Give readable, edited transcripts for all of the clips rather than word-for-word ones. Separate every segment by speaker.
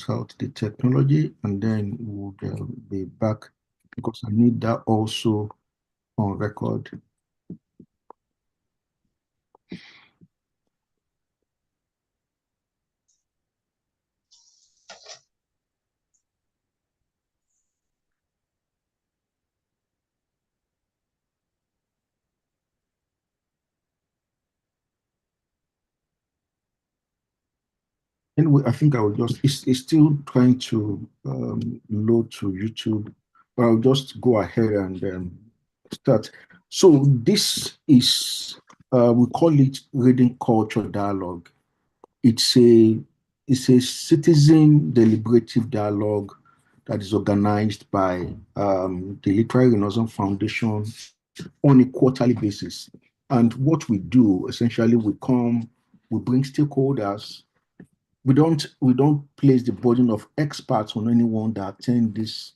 Speaker 1: sort out the technology, and then we'll be back because I need that also on record. Anyway, I think I will just, it's still trying to load to YouTube, but I'll just go ahead and start. So this is, we call it reading culture dialogue. It's a, it's a citizen deliberative dialogue that is organized by the Literary Renaissance Foundation on a quarterly basis. And what we do, essentially, we bring stakeholders. We don't place the burden of experts on anyone that attend this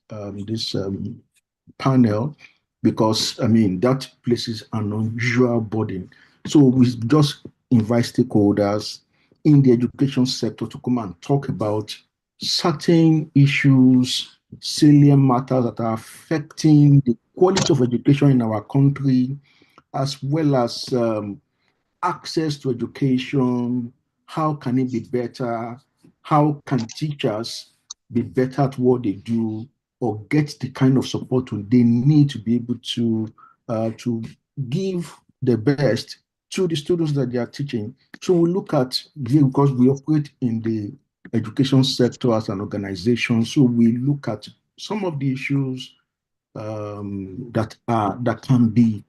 Speaker 1: panel, because I mean that places an unusual burden. So we just invite stakeholders in the education sector to come and talk about certain issues, salient matters that are affecting the quality of education in our country, as well as access to education. How can it be better? How can teachers be better at what they do, or get the kind of support they need to be able to give the best to the students that they are teaching? So we look at, because we operate in the education sector as an organization, so we look at some of the issues that can be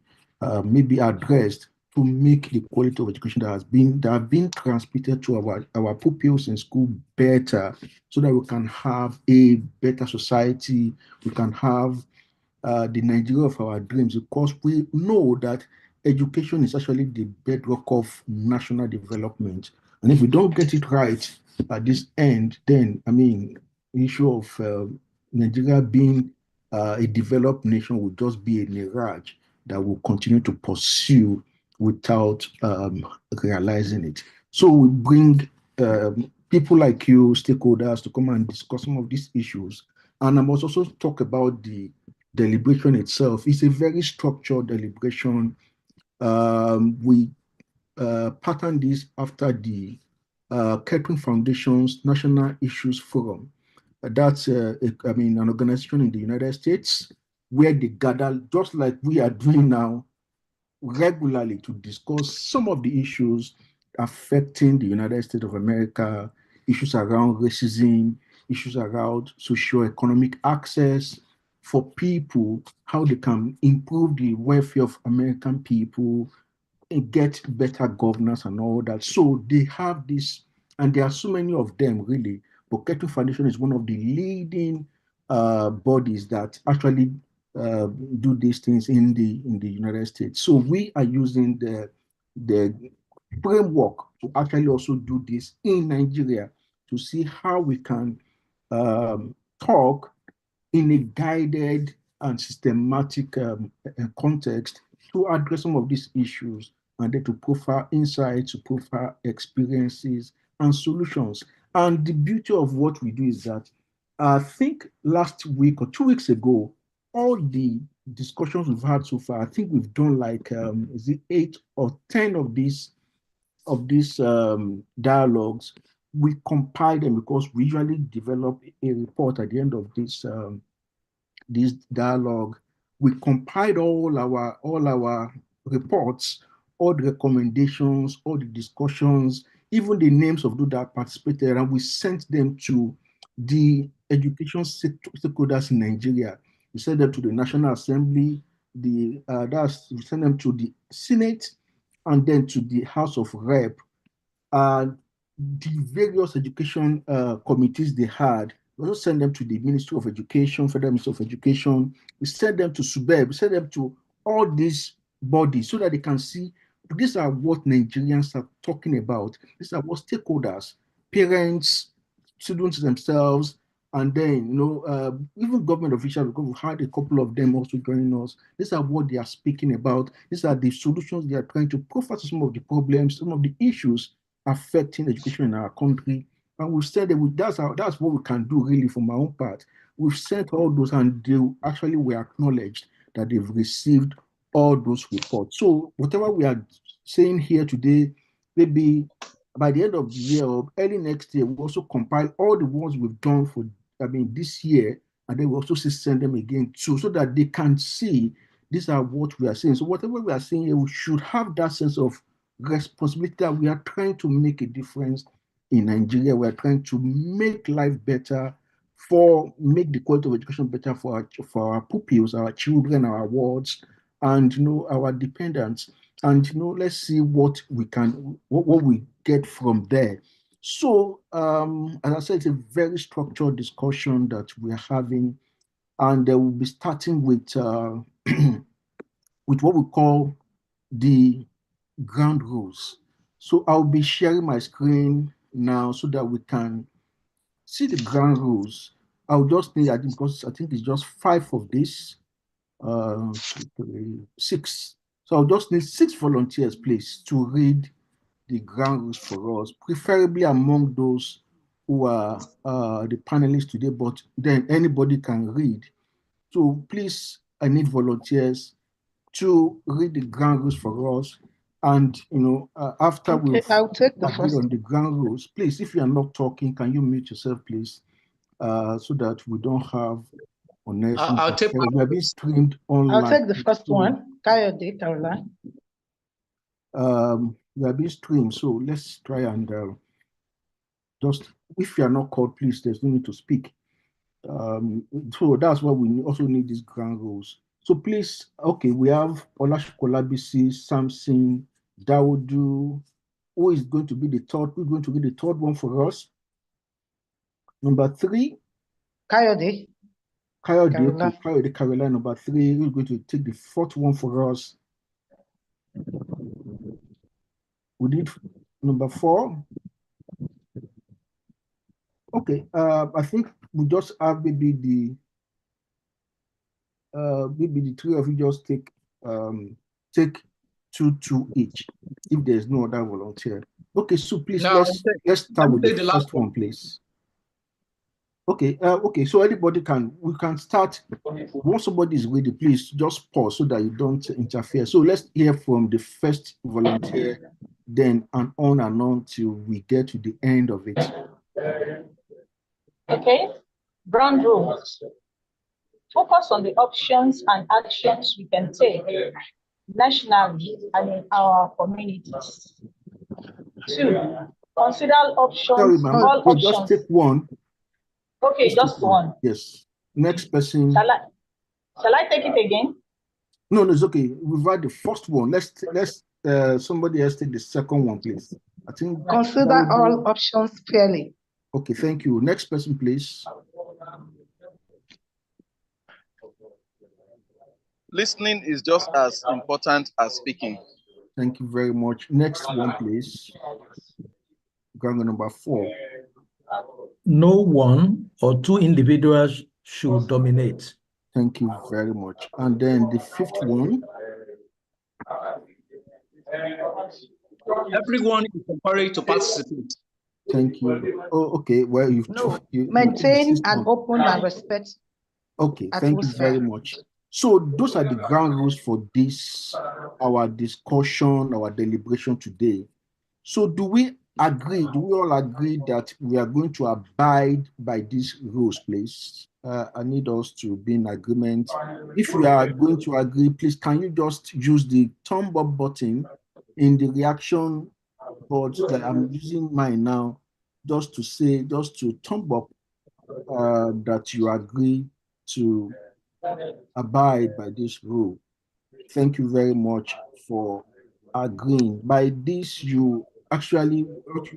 Speaker 1: maybe addressed to make the quality of education that have been transmitted to our pupils in school better, so that we can have a better society. We can have the Nigeria of our dreams, because we know that education is actually the bedrock of national development. And if we don't get it right at this end, then I mean, the issue of Nigeria being a developed nation will just be a mirage that will continue to pursue without realizing it. So we bring people like you, stakeholders, to come and discuss some of these issues. And I must also talk about the deliberation itself. It's a very structured deliberation. We pattern this after the Kettering Foundation's National Issues Forum. That's, I mean, an organization in the United States where they gather, just like we are doing now, regularly to discuss some of the issues affecting the United States of America, issues around racism, issues around socio-economic access for people, how they can improve the welfare of American people and get better governance and all that. So they have this, and there are so many of them really. But Kettering Foundation is one of the leading bodies that actually do these things in the United States. So we are using the framework to actually also do this in Nigeria, to see how we can talk in a guided and systematic context to address some of these issues, and then to profile insights, to profile experiences and solutions. And the beauty of what we do is that I think last week or 2 weeks ago, all the discussions we've had so far, I think we've done like is it 8 or 10 of these dialogues. We compile them because we usually develop a report at the end of this dialogue. We compiled all our reports, all the recommendations, all the discussions, even the names of those that participated, and we sent them to the education stakeholders in Nigeria. We sent them to the National Assembly, we sent them to the Senate, and then to the House of Rep. The various education committees they had. We also send them to the Ministry of Education, Federal Ministry of Education. We send them to SUBEB. We send them to all these bodies so that they can see these are what Nigerians are talking about. These are what stakeholders, parents, students themselves, and then even government officials, because we've had a couple of them also joining us. These are what they are speaking about. These are the solutions they are trying to profile to some of the problems, some of the issues affecting education in our country. And we've said that that's what we can do really from our own part. We've sent all those, and they actually were acknowledged that they've received all those reports. So whatever we are saying here today, maybe by the end of the year or early next year, we'll also compile all the ones we've done for, this year, and then we'll also send them again too, so that they can see these are what we are saying. So whatever we are saying here, we should have that sense of responsibility that we are trying to make a difference in Nigeria. We are trying to make life better, make the quality of education better for our pupils, our children, our wards, and our dependents. And let's see what we get from there. So, as I said, it's a very structured discussion that we're having, and we'll be starting with with what we call the ground rules. So I'll be sharing my screen now so that we can see the ground rules. I'll just need, because I think it's just 5 of this, 2, 3, 6. So I'll just need 6 volunteers, please, to read the ground rules for us, preferably among those who are the panelists today, but then anybody can read. So please, I need volunteers to read the ground rules for us. And after we've agreed on the ground rules, please, if you are not talking, can you mute yourself, please, so that we don't have unnecessary.
Speaker 2: I'll take.
Speaker 1: We are being streamed online.
Speaker 3: I'll take the first one. Kayode, Caroline.
Speaker 1: We are being streamed, so let's try and just, if you are not called, please, there's no need to speak. So that's why we also need these ground rules. So please, okay, we have Olashukolabisi, Samson, Daudu. Who is going to be the third? Who's going to be the third one for us? Number 3.
Speaker 3: Kayode.
Speaker 1: Okay, Kayode Caroline, number 3. Who's going to take the 4th one for us? We did number 4. Okay, I think we just have maybe the 3 of you just take 2 each, if there's no other volunteer. Okay, so please, let's start with the first one, please. Okay, so we can start. Once somebody is ready, please just pause so that you don't interfere. So let's hear from the first volunteer, then and on till we get to the end of it.
Speaker 4: Okay, ground rules. Focus on the options and actions we can take nationally and in our communities. 2, consider options.
Speaker 1: Sorry, ma'am. Just take one.
Speaker 4: Okay, just one.
Speaker 1: Yes. Next person.
Speaker 4: Shall I take it again?
Speaker 1: No, it's okay. We've had the first one. Let's somebody else take the second one, please. I think
Speaker 3: consider all options fairly.
Speaker 1: Okay, thank you. Next person, please.
Speaker 5: Listening is just as important as speaking.
Speaker 1: Thank you very much. Next one, please. Ground number 4.
Speaker 6: No one or 2 individuals should dominate.
Speaker 1: Thank you very much. And then the 5th one.
Speaker 2: Everyone is encouraged to participate.
Speaker 1: Thank you. Oh, okay. Well, you
Speaker 3: maintain an open and respect.
Speaker 1: Okay, thank you very much. So those are the ground rules for this, our discussion, our deliberation today. So do we all agree that we are going to abide by these rules, please? I need us to be in agreement. If you are going to agree, please, can you just use the thumb up button in the reaction board that I'm using mine now, just to thumb up that you agree to abide by this rule. Thank you very much for agreeing. By this, you actually,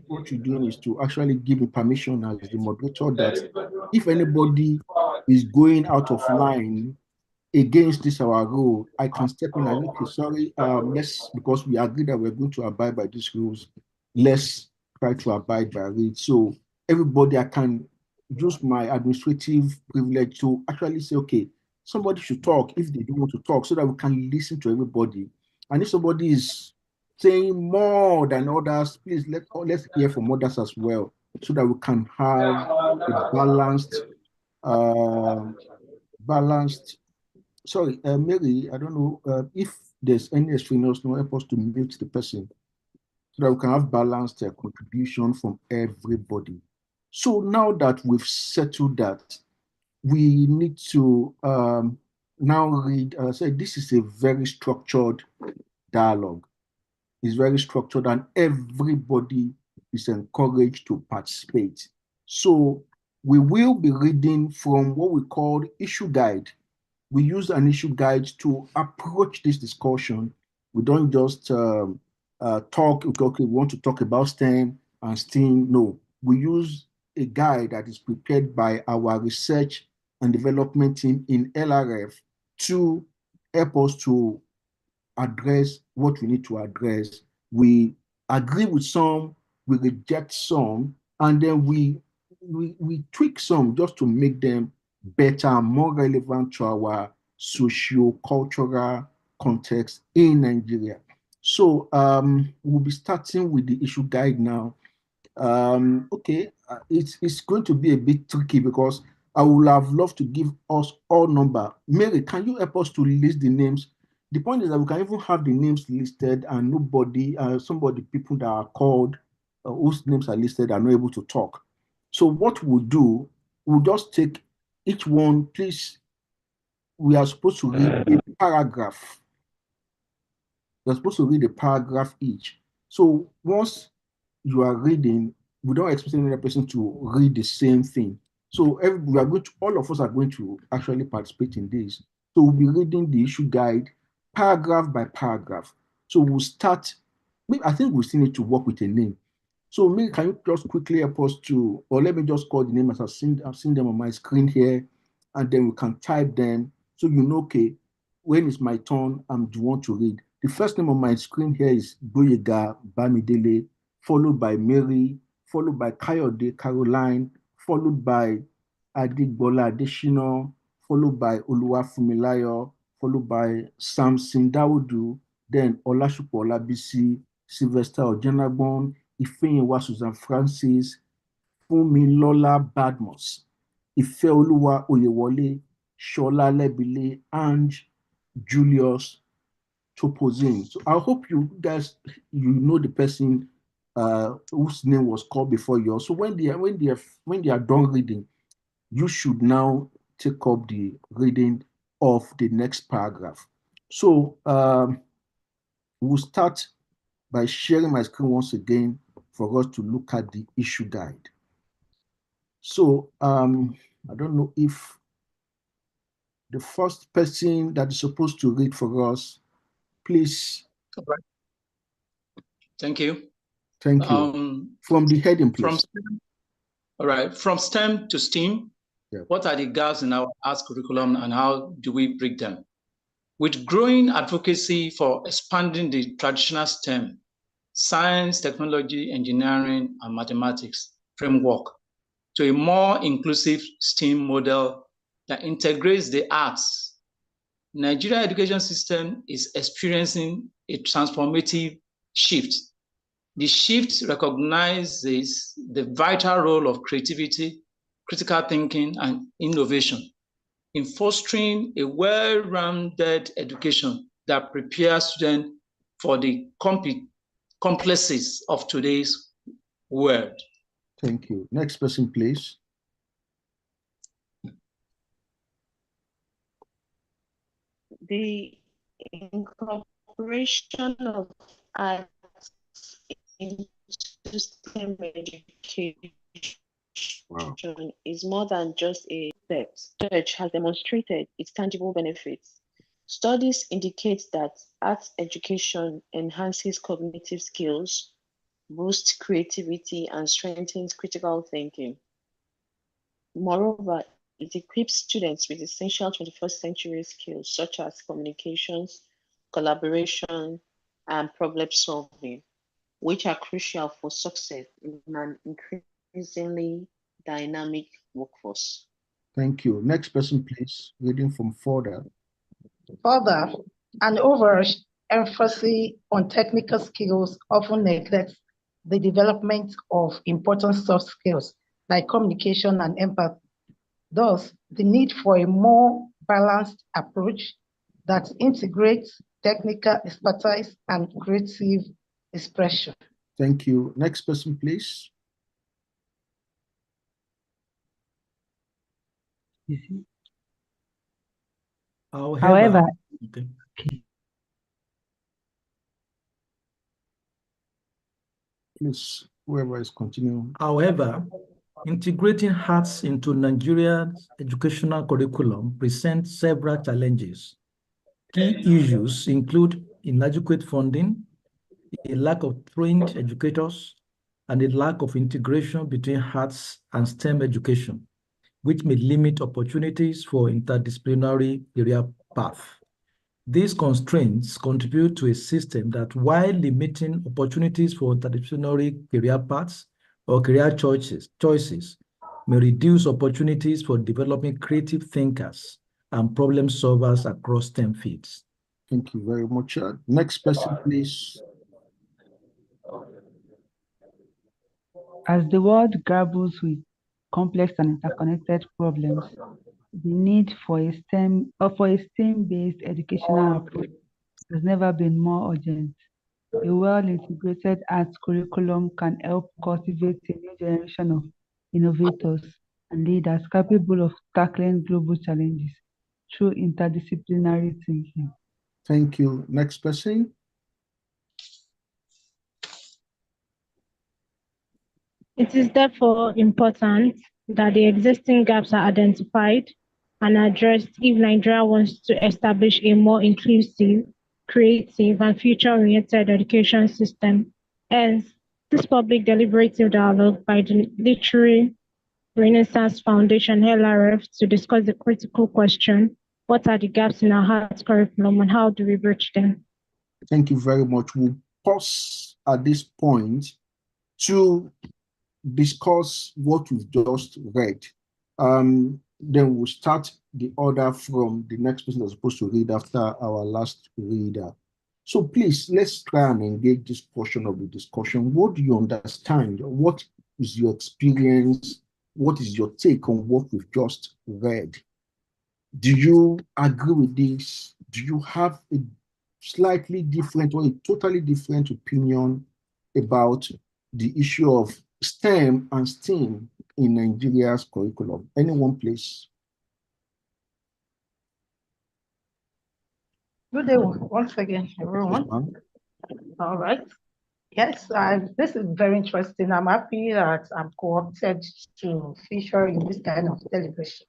Speaker 1: what you're doing is to actually give me permission as the moderator that if anybody is going out of line against this our rule, I can step in and okay, sorry, because we agree that we're going to abide by these rules, let's try to abide by it. So everybody, I can use my administrative privilege to actually say, okay, somebody should talk if they don't want to talk, so that we can listen to everybody. And if somebody is saying more than others, please let's hear from others as well. so that we can have a balanced. Sorry, Mary, I don't know if there's any extraneous no help us to mute the person so that we can have balanced contribution from everybody. So now that we've settled that, we need to now read. I said this is a very structured dialogue. It's very structured, and everybody is encouraged to participate. So we will be reading from what we call issue guide. We use an issue guide to approach this discussion. We don't just talk, okay, we want to talk about STEM and STEAM. No, we use a guide that is prepared by our research and development team in LRF to help us to address what we need to address. We agree with some, we reject some, and then we tweak some just to make them better and more relevant to our socio-cultural context in Nigeria. So we'll be starting with the issue guide now. Okay, it's going to be a bit tricky because I would have loved to give us all number. Mary, can you help us to list the names? The point is that we can even have the names listed and nobody, people that are called, whose names are listed are not able to talk. So what we'll do, we'll just take each one, please. We are supposed to read a paragraph. We're supposed to read a paragraph each. So once you are reading, we don't expect another person to read the same thing. So all of us are going to actually participate in this. So we'll be reading the issue guide paragraph by paragraph. So we'll start, I think we still need to work with a name. So maybe can you just quickly help us to, or let me just call the name as I've seen them on my screen here, and then we can type them so you know, okay, when it's my turn, I'm the one to read. The first name on my screen here is Boyega Bamidele, followed by Mary, followed by Kayode Caroline, followed by Adigbola Adeshino, followed by Oluwafumilayo, followed by Samson Dawudu, then Olasupo Olabisi, Sylvester Ojenagbon, Ifeyiwa Susan Francis, Funmilola Badmus, Ifeoluwa Oyewole, Shola Lebile, and Julius Topozin. So I hope you guys, you know the person whose name was called before yours. So when they are done reading, you should now take up the reading of the next paragraph. So we'll start by sharing my screen once again for us to look at the issue guide. So I don't know if the first person that is supposed to read for us, please.
Speaker 2: All right. Thank you.
Speaker 1: Thank you. From the heading, please.
Speaker 2: All right. From STEM to STEAM, yeah. What are the gaps in our arts curriculum and how do we break them? With growing advocacy for expanding the traditional STEM, science, technology, engineering, and mathematics framework to a more inclusive STEAM model that integrates the arts, Nigerian education system is experiencing a transformative shift. The shift recognizes the vital role of creativity, critical thinking, and innovation in fostering a well-rounded education that prepares students for the complexities of today's world.
Speaker 1: Thank you. Next person, please.
Speaker 7: The incorporation of arts into STEM education is more than just a step. Research has demonstrated its tangible benefits. Studies indicate that arts education enhances cognitive skills, boosts creativity, and strengthens critical thinking. Moreover, it equips students with essential 21st century skills such as communications, collaboration, and problem solving, which are crucial for success in an increasingly dynamic workforce.
Speaker 1: Thank you. Next person, please. Reading from further.
Speaker 3: Further, an overemphasis on technical skills often neglects the development of important soft skills like communication and empathy. Thus, the need for a more balanced approach that integrates technical expertise and creative expression.
Speaker 1: Thank you. Next person, please.
Speaker 8: However,
Speaker 1: okay. Please, whoever is continuing.
Speaker 6: However, integrating arts into Nigeria's educational curriculum presents several challenges. Key issues include inadequate funding, a lack of trained educators, and a lack of integration between arts and STEM education, which may limit opportunities for interdisciplinary career paths. These constraints contribute to a system that, while limiting opportunities for interdisciplinary career paths or career choices, may reduce opportunities for developing creative thinkers and problem solvers across STEM fields.
Speaker 1: Thank you very much. Next person, please.
Speaker 8: As the world grapples with complex and interconnected problems, the need for a STEM-based educational approach has never been more urgent. A well-integrated arts curriculum can help cultivate a new generation of innovators and leaders capable of tackling global challenges through interdisciplinary thinking.
Speaker 1: Thank you. Next person.
Speaker 9: It is therefore important that the existing gaps are identified and addressed if Nigeria wants to establish a more inclusive, creative, and future-oriented education system. Hence, this public deliberative dialogue by the Literary Renaissance Foundation, LRF, to discuss the critical question, what are the gaps in our arts curriculum and how do we bridge them?
Speaker 1: Thank you very much. We'll pause at this point to discuss what we've just read. Then we'll start the order from the next person that's supposed to read after our last reader. So please, let's try and engage this portion of the discussion. What do you understand? What is your experience? What is your take on what we've just read? Do you agree with this? Do you have a slightly different or a totally different opinion about the issue of STEM and STEAM in Nigeria's curriculum? Anyone, please?
Speaker 3: Good day once again, everyone. All right. Yes, this is very interesting. I'm happy that I'm co-opted to feature in this kind of celebration.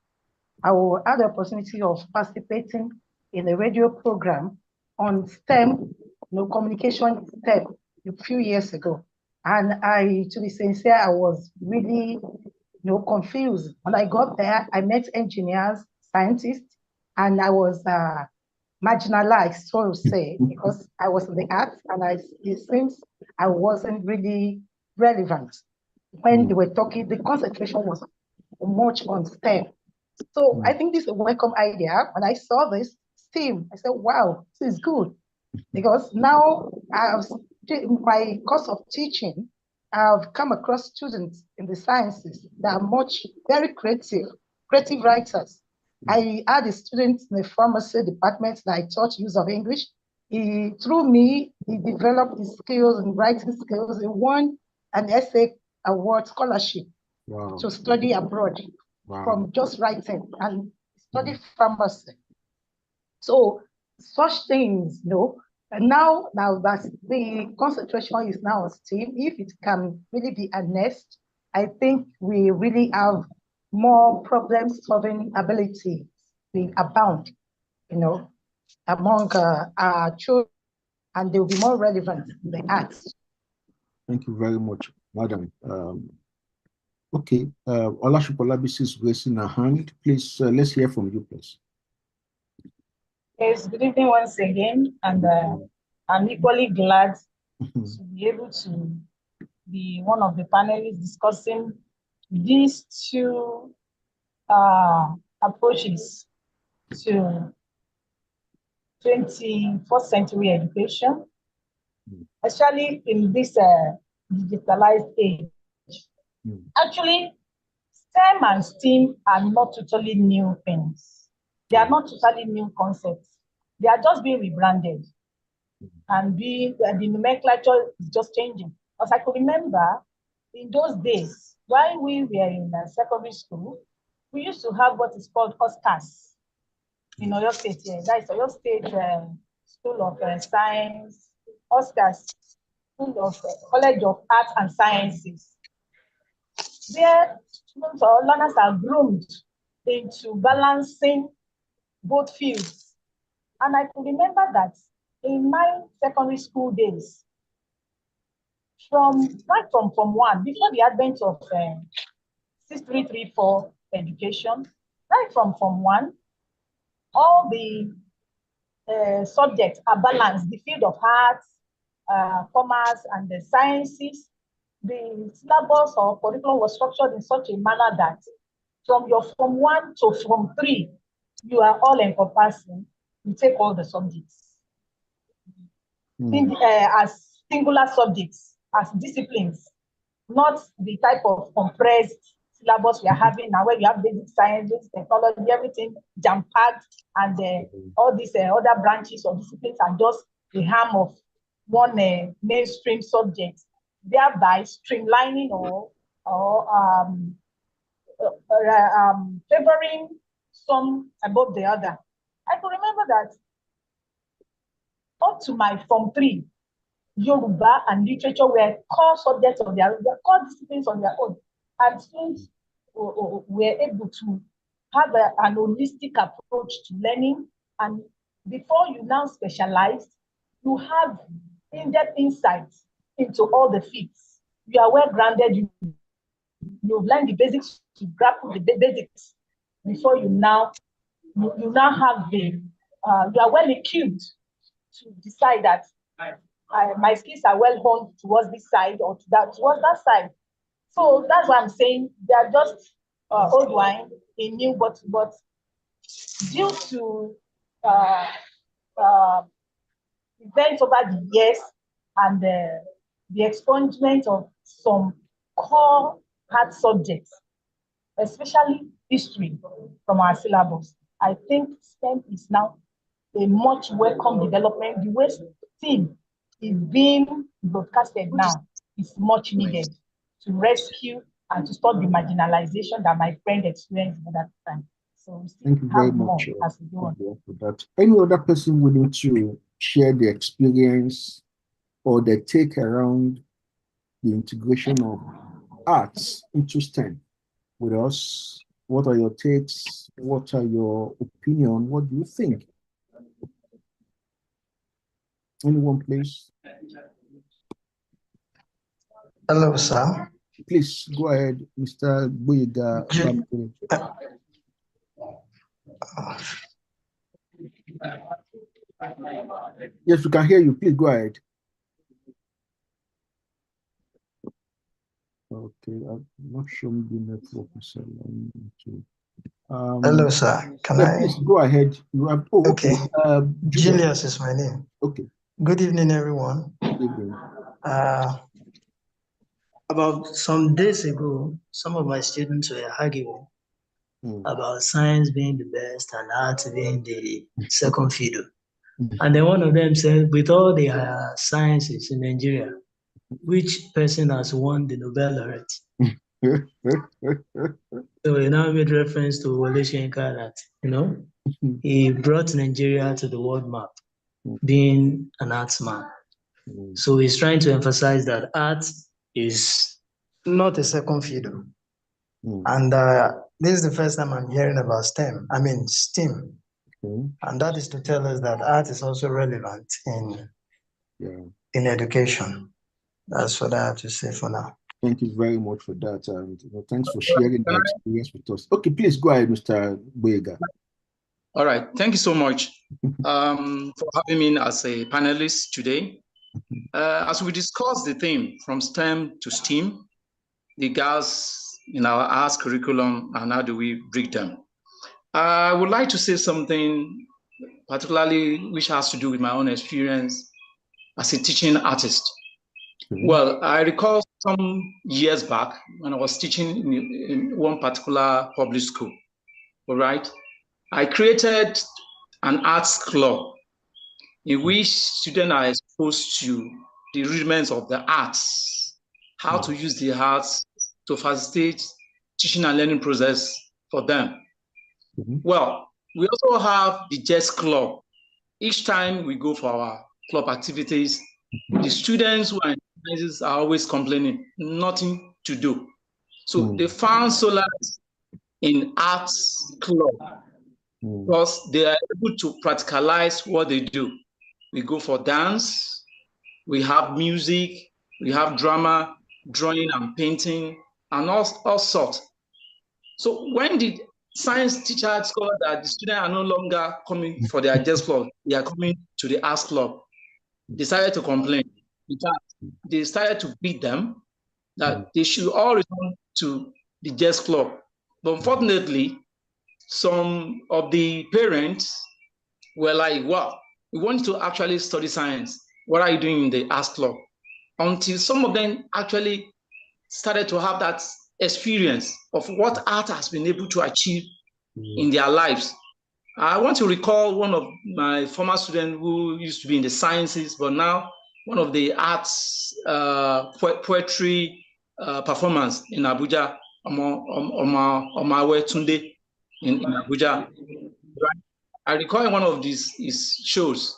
Speaker 3: I will have the opportunity of participating in a radio program on STEM, communication STEM a few years ago. And to be sincere, I was really confused. When I got there, I met engineers, scientists, and I was marginalized, so to say, because I was in the arts and it seems I wasn't really relevant. When they were talking, the concentration was much on STEM. So I think this is a welcome idea. When I saw this STEM, I said, wow, this is good. Because now in my course of teaching, I've come across students in the sciences that are very creative writers. I had a student in the pharmacy department that I taught use of English. Through me, he developed his skills and writing skills. He won an essay award scholarship to study abroad from just writing and study pharmacy. So such things, and now that the concentration is now on STEAM, if it can really be harnessed, I think we really have more problem-solving abilities being abound, among our children, and they'll be more relevant in the arts.
Speaker 1: Thank you very much, madam. Okay, Olashupolabisi is raising her hand. Please, let's hear from you, please.
Speaker 4: Yes, good evening once again, and I'm equally glad to be able to be one of the panelists discussing these two approaches to 21st century education, especially in this digitalized age. Actually, STEM and STEAM are not totally new things. They are not totally new concepts. They are just being rebranded. And the nomenclature is just changing. Because I could remember in those days, while we were in secondary school, we used to have what is called Oscars in Oyo State. Yeah, that is Oyo State School of Science, Oscars, School of College of Arts and Sciences. There, students or learners are groomed into balancing both fields. And I could remember that in my secondary school days, right from Form 1, before the advent of 6334 education, right from Form 1, all the subjects are balanced. The field of arts, commerce, and the sciences, the syllabus or curriculum was structured in such a manner that from your Form 1 to Form 3, you are all encompassing. You take all the subjects as singular subjects, as disciplines, not the type of compressed syllabus we are having now, where you have basic sciences, technology, everything jam-packed, and all these other branches or disciplines are just the harm of one mainstream subject, thereby streamlining or favoring some above the other. I can remember that up to my Form 3, Yoruba and literature were core subjects of their core disciplines on their own. And students were able to have an holistic approach to learning. And before you now specialize, you have in-depth insights into all the fields. You are well grounded. You've learned the basics, to grapple the basics before you now have you are well equipped to decide that my skills are well honed towards this side or towards that side. So that's why I'm saying they are just old wine in new bottles, but due to events over the years and the expungement of some core hard subjects, especially history from our syllabus, I think STEM is now a much welcome development. The way STEM is being broadcasted now is much needed to rescue and to stop the marginalization that my friend experienced at that time. So
Speaker 1: thank you very much for that. Any other person willing to share the experience or the take around the integration of arts into STEM with us? What are your takes? What are your opinion? What do you think? Anyone, please?
Speaker 10: Hello, sir.
Speaker 1: Please go ahead, Mr. Boyega. Yes, we can hear you. Please go ahead. Okay, I'm not sure the network is
Speaker 10: hello, sir.
Speaker 1: Please go ahead. You have
Speaker 10: okay. Julius is my name.
Speaker 1: Okay.
Speaker 10: Good evening, everyone.
Speaker 1: Good evening.
Speaker 10: About some days ago, some of my students were arguing about science being the best and art being the second fiddle. And then one of them said, with all the sciences in Nigeria, which person has won the Nobel laureate? So he now made reference to Wole Soyinka that, he brought Nigeria to the world map, being an arts man. So he's trying to emphasize that art is not a second fiddle. And this is the first time I'm hearing about STEM. I mean STEAM. And that is to tell us that art is also relevant in education. That's what I have to say for now.
Speaker 1: Thank you very much for that. And thanks for sharing the experience with us. Okay, please go ahead, Mr. Boyega.
Speaker 2: All right. Thank you so much for having me as a panelist today. As we discuss the theme from STEM to STEAM, the gaps in our arts curriculum, and how do we break them? I would like to say something particularly which has to do with my own experience as a teaching artist. Well, I recall some years back when I was teaching in one particular public school, all right? I created an arts club in which students are exposed to the rudiments of the arts, how to use the arts to facilitate teaching and learning process for them. Well, we also have the jazz club. Each time we go for our club activities, the students who are in classes are always complaining, nothing to do. So they found solace in arts club because they are able to practicalize what they do. We go for dance, we have music, we have drama, drawing and painting, and all sorts. So when the science teacher discovered that the students are no longer coming for their jazz club, they are coming to the arts club, they started to complain. In fact, they started to beat them that they should all return to the jazz club. But unfortunately, some of the parents were like, well, we want you to actually study science. What are you doing in the arts club? Until some of them actually started to have that experience of what art has been able to achieve in their lives. I want to recall one of my former students who used to be in the sciences, but now one of the arts poetry performance in Abuja, Omawe Tunde in Abuja. I recall in one of his shows,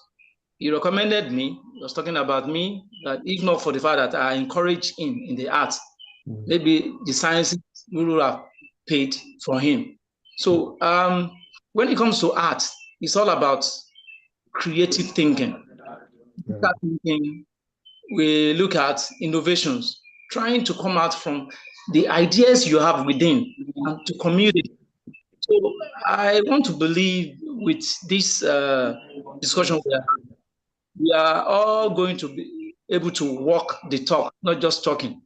Speaker 2: he recommended me, he was talking about me, that if not for the fact that I encouraged him in the arts, maybe the sciences would have paid for him. So when it comes to art, it's all about creative thinking. We look at innovations, trying to come out from the ideas you have within and to communicate. So I want to believe with this discussion we are all going to be able to walk the talk, not just talking.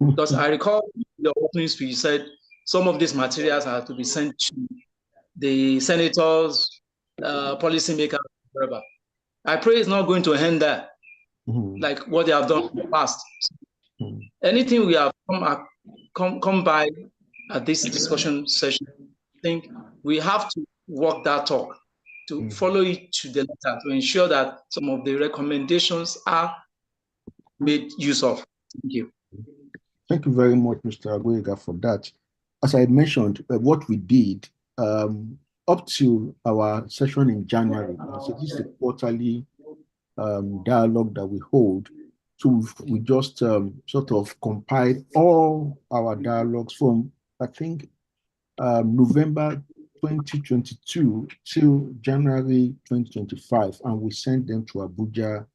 Speaker 2: Because I recall your opening speech, you said some of these materials are to be sent to the senators, policymakers, whatever. I pray it's not going to end there, like what they have done in the past. Anything we have come by at this discussion session, I think we have to walk that talk, to follow it to the letter, to ensure that some of the recommendations are made use of. Thank you.
Speaker 1: Thank you very much, Mr. Aguega, for that. As I mentioned, what we did up to our session in January, so this is a quarterly dialogue that we hold. So we just sort of compiled all our dialogues from, I think, November 2022 till January 2025, and we sent them to Abuja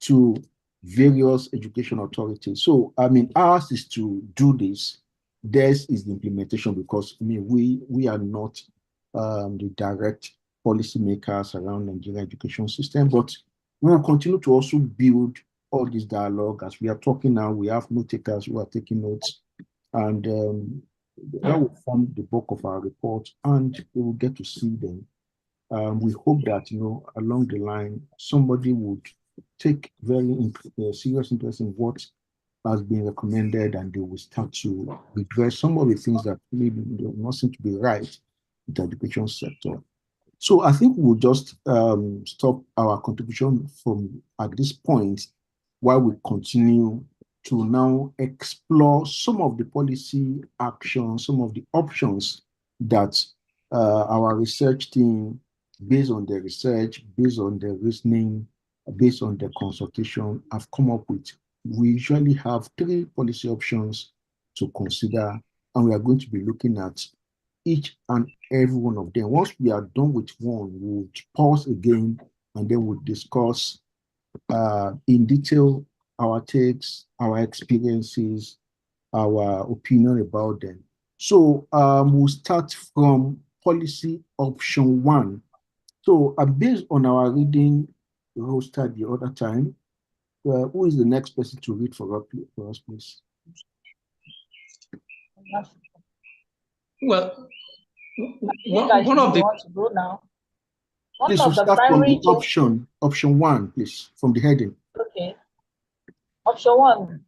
Speaker 1: to various education authorities. So, I mean, ours is to do this. Theirs is the implementation, because, I mean, we are not the direct policymakers around Nigerian education system, but we will continue to also build all this dialogue. As we are talking now, we have note takers who are taking notes, and that will form the bulk of our report, and we will get to see them. We hope that, you know, along the line, somebody would take very serious interest in what has been recommended, and they will start to redress some of the things that maybe do not seem to be right in the education sector. So I think we'll just stop our contribution from at this point, while we continue to now explore some of the policy actions, some of the options that our research team, based on their research, based on their reasoning, based on the consultation, have come up with. We usually have 3 policy options to consider, and we are going to be looking at each and every one of them. Once we are done with one, we'll pause again, and then we'll discuss in detail our takes, our experiences, our opinion about them. So we'll start from policy option 1. So based on our reading roster the other time, who is the next person to read for us, please?
Speaker 2: Well, one of the
Speaker 4: want to go now.
Speaker 1: Please, we'll start from the option 1, please, from the heading.
Speaker 4: Okay. Option 1,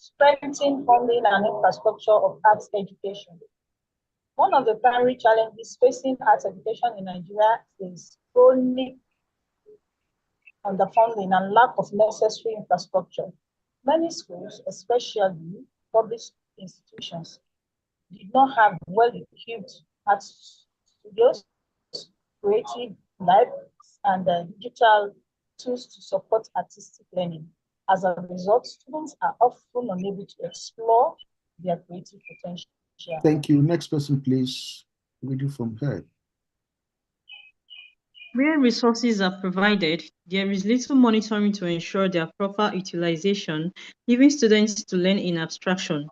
Speaker 4: strengthen funding and infrastructure of arts education. One of the primary challenges facing arts education in Nigeria is chronic underfunding and lack of necessary infrastructure. Many schools, especially public institutions, did not have well-equipped art studios, creative libraries, and digital tools to support artistic learning. As a result, students are often unable to explore their creative potential.
Speaker 1: Thank you. Next person, please. Reading from her.
Speaker 11: Where resources are provided, there is little monitoring to ensure their proper utilization, leaving students to learn in abstraction.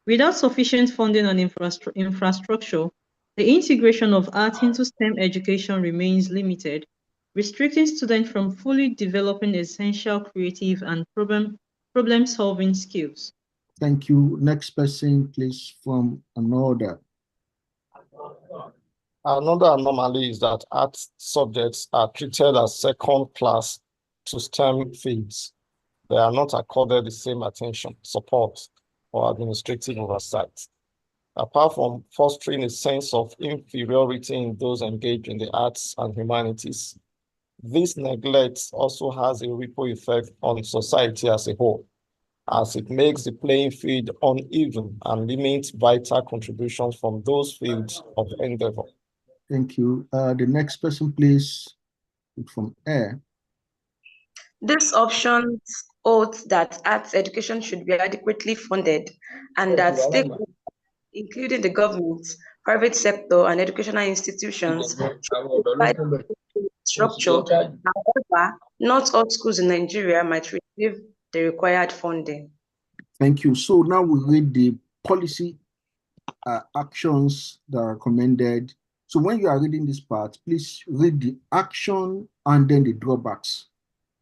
Speaker 11: Without sufficient funding and infrastructure, the integration of art into STEM education remains limited, restricting students from fully developing essential creative and problem-solving skills.
Speaker 1: Thank you. Next person, please, from another.
Speaker 12: Another anomaly is that art subjects are treated as second class to STEM fields. They are not accorded the same attention, support, or administrative oversight. Apart from fostering a sense of inferiority in those engaged in the arts and humanities, this neglect also has a ripple effect on society as a whole, as it makes the playing field uneven and limits vital contributions from those fields of endeavor.
Speaker 1: Thank you. The next person, please, from Air.
Speaker 13: This option holds that arts education should be adequately funded and that stakeholders, including the government, private sector, and educational institutions, should provide structure. However, not all schools in Nigeria might receive the required funding.
Speaker 1: Thank you. So now we read the policy actions that are recommended. So when you are reading this part, please read the action and then the drawbacks,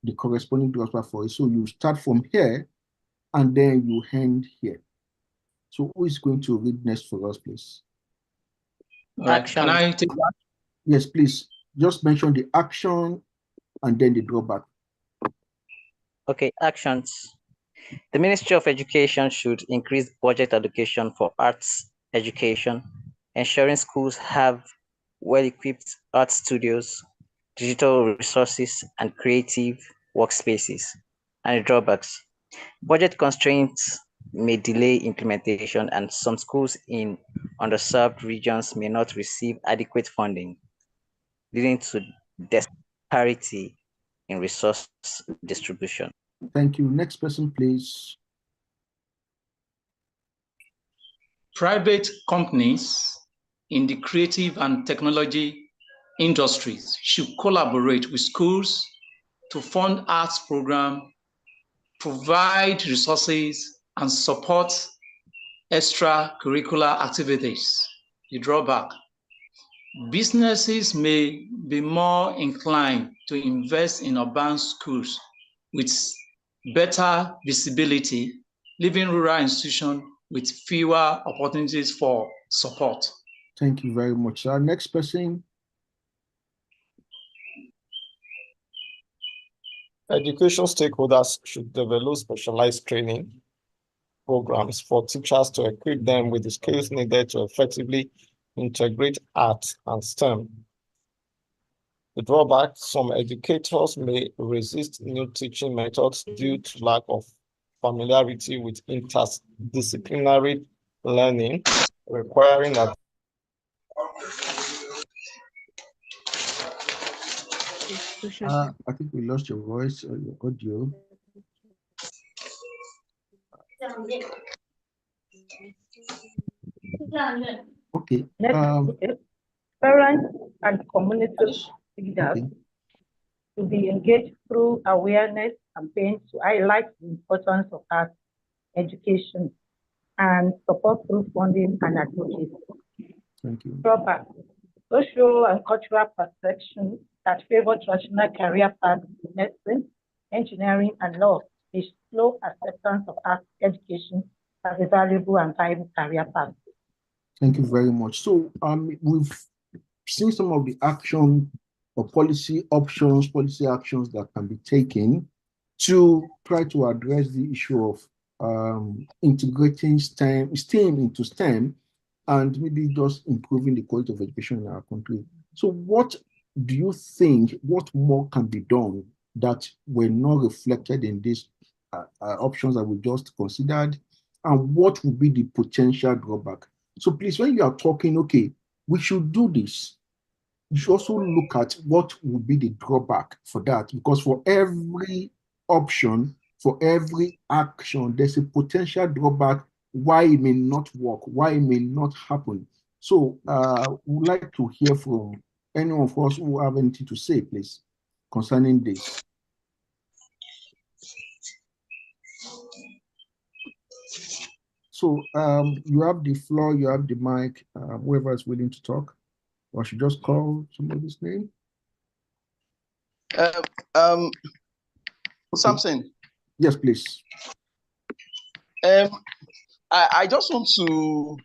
Speaker 1: the corresponding drawbacks for it. So you start from here and then you end here. So who is going to read next for us, please?
Speaker 2: Action. Can I take that?
Speaker 1: Yes, please. Just mention the action and then the drawback.
Speaker 14: Okay, actions. The Ministry of Education should increase budget allocation for arts education, ensuring schools have well-equipped art studios, digital resources, and creative workspaces. And the drawbacks. Budget constraints may delay implementation, and some schools in underserved regions may not receive adequate funding, leading to disparity in resource distribution.
Speaker 1: Thank you. Next person, please.
Speaker 2: Private companies in the creative and technology industries should collaborate with schools to fund arts programs, provide resources, and support extracurricular activities. The drawback. Businesses may be more inclined to invest in urban schools with better visibility, leaving rural institutions with fewer opportunities for support.
Speaker 1: Thank you very much. Next person.
Speaker 12: Education stakeholders should develop specialized training programs for teachers to equip them with the skills needed to effectively integrate art and STEM. The drawback, some educators may resist new teaching methods due to lack of familiarity with interdisciplinary learning, requiring that
Speaker 1: I think we lost your voice or your audio. Okay.
Speaker 3: Parents and community leaders to be engaged through awareness campaigns to highlight the importance of art education and support through funding and advocacy.
Speaker 1: Thank you.
Speaker 3: Drawback. Social and cultural perceptions that favor traditional career paths in medicine, engineering, and law is slow acceptance of art education as a valuable and viable career path.
Speaker 1: Thank you very much. So we've seen some of the action or policy actions that can be taken to try to address the issue of integrating STEM into STEM, and maybe just improving the quality of education in our country. So what do you think, what more can be done that were not reflected in these options that we just considered? And what would be the potential drawback? So please, when you are talking, okay, we should do this, you should also look at what would be the drawback for that, because for every option, for every action, there's a potential drawback why it may not work, why it may not happen. So we'd like to hear from any of us who have anything to say, please, concerning this. So you have the floor, you have the mic, whoever is willing to talk. Or I should just call somebody's name?
Speaker 5: Samson.
Speaker 1: Yes, please.
Speaker 5: I just want to,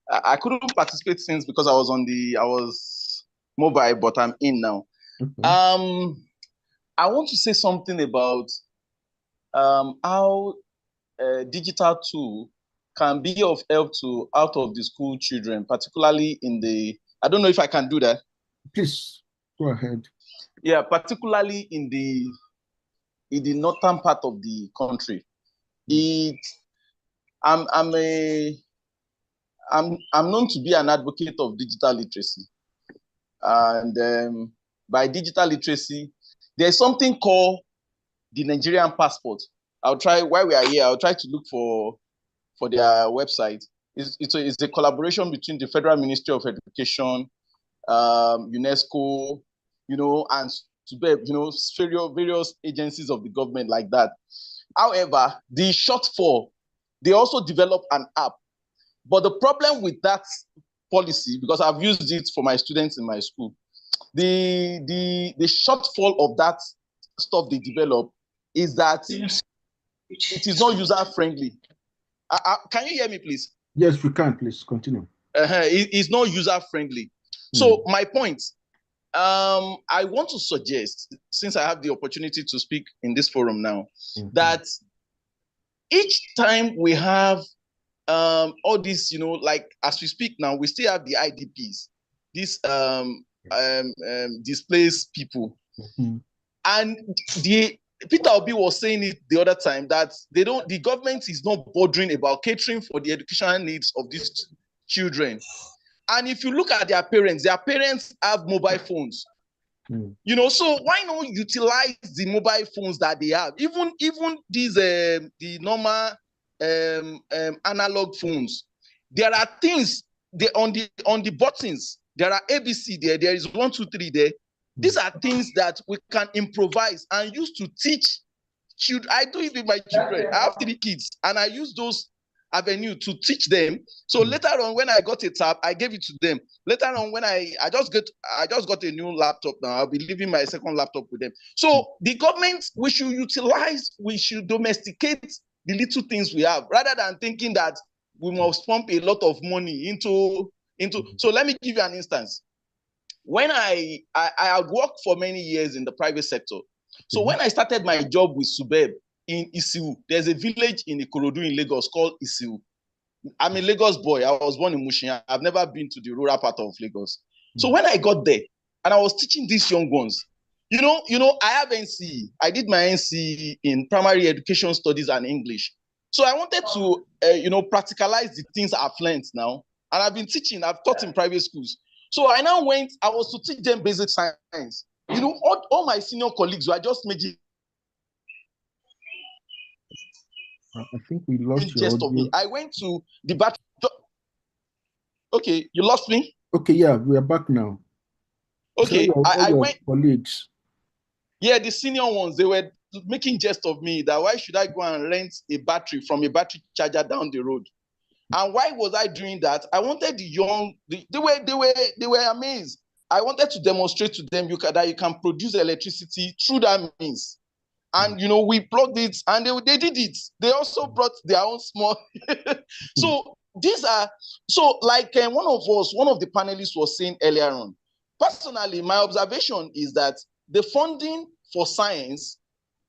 Speaker 5: I couldn't participate since because I was mobile, but I'm in now. Okay. I want to say something about how digital tool can be of help to out of the school children, particularly in the, I don't know if I can do that.
Speaker 1: Please, go ahead.
Speaker 5: Yeah, particularly in the northern part of the country. I'm known to be an advocate of digital literacy. And by digital literacy, there's something called the Nigerian passport. I'll try, while we are here, I'll try to look for their website. It's a collaboration between the Federal Ministry of Education, UNESCO, and various agencies of the government like that. However, the shortfall, they also developed an app. But the problem with that policy, because I've used it for my students in my school, the shortfall of that stuff they develop is that it is not user-friendly. Can you hear me, please?
Speaker 1: Yes, we can. Please continue.
Speaker 5: It's not user-friendly. So my point, I want to suggest, since I have the opportunity to speak in this forum now, that each time we have all this, like as we speak now, we still have the IDPs, these displaced people. And Peter Obi was saying it the other time that the government is not bothering about catering for the educational needs of these children. And if you look at their parents have mobile phones. So why not utilize the mobile phones that they have? Even these the normal analog phones. There are things on the buttons. There are ABC there. There is 1, 2, 3 there. These are things that we can improvise and use to teach children. I do it with my children. I have 3 kids, and I use those avenues to teach them. So later on, when I got a tab, I gave it to them. Later on, when I just got a new laptop now, I'll be leaving my second laptop with them. So the government, we should domesticate the little things we have, rather than thinking that we must pump a lot of money into. So let me give you an instance. When I had worked for many years in the private sector. So when I started my job with Subeb in Isiu, there's a village in Ikorodu in Lagos called Isiu. I'm a Lagos boy. I was born in Mushin. I've never been to the rural part of Lagos. So when I got there and I was teaching these young ones, I have NCE. I did my NCE in primary education studies and English. So I wanted to, practicalize the things I've learned now. And I've been teaching. I've taught in private schools. So I was to teach them basic science. All my senior colleagues were just making.
Speaker 1: I think we lost
Speaker 5: your audio. Of me. I went to the batch. Okay, you lost me?
Speaker 1: Okay, yeah, we are back now.
Speaker 5: Okay, I went.
Speaker 1: Colleagues.
Speaker 5: Yeah, the senior ones, they were making jest of me that why should I go and rent a battery from a battery charger down the road? And why was I doing that? I wanted the young, they were amazed. I wanted to demonstrate to them that you can produce electricity through that means. And, we plugged it and they did it. They also brought their own small. So like one of the panelists was saying earlier on, personally, my observation is that the funding for science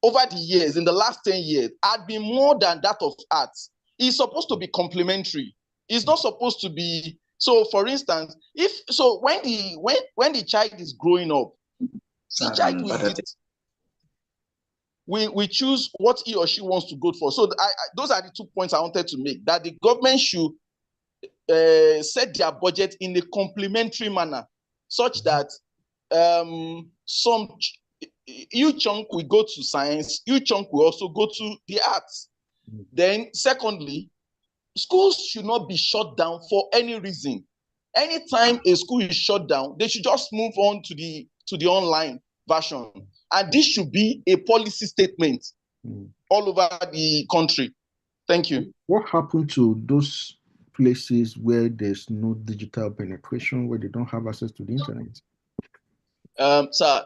Speaker 5: over the years, in the last 10 years, had been more than that of arts. It's supposed to be complementary. It's not supposed to be. So, for instance, when the child is growing up, the child we choose what he or she wants to go for. So those are the 2 points I wanted to make, that the government should set their budget in a complementary manner, such that some huge chunk will go to science, huge chunk will also go to the arts. Then secondly, schools should not be shut down for any reason. Anytime a school is shut down, they should just move on to the online version. And this should be a policy statement all over the country. Thank you.
Speaker 1: What happened to those places where there's no digital penetration, where they don't have access to the internet?
Speaker 5: Sir,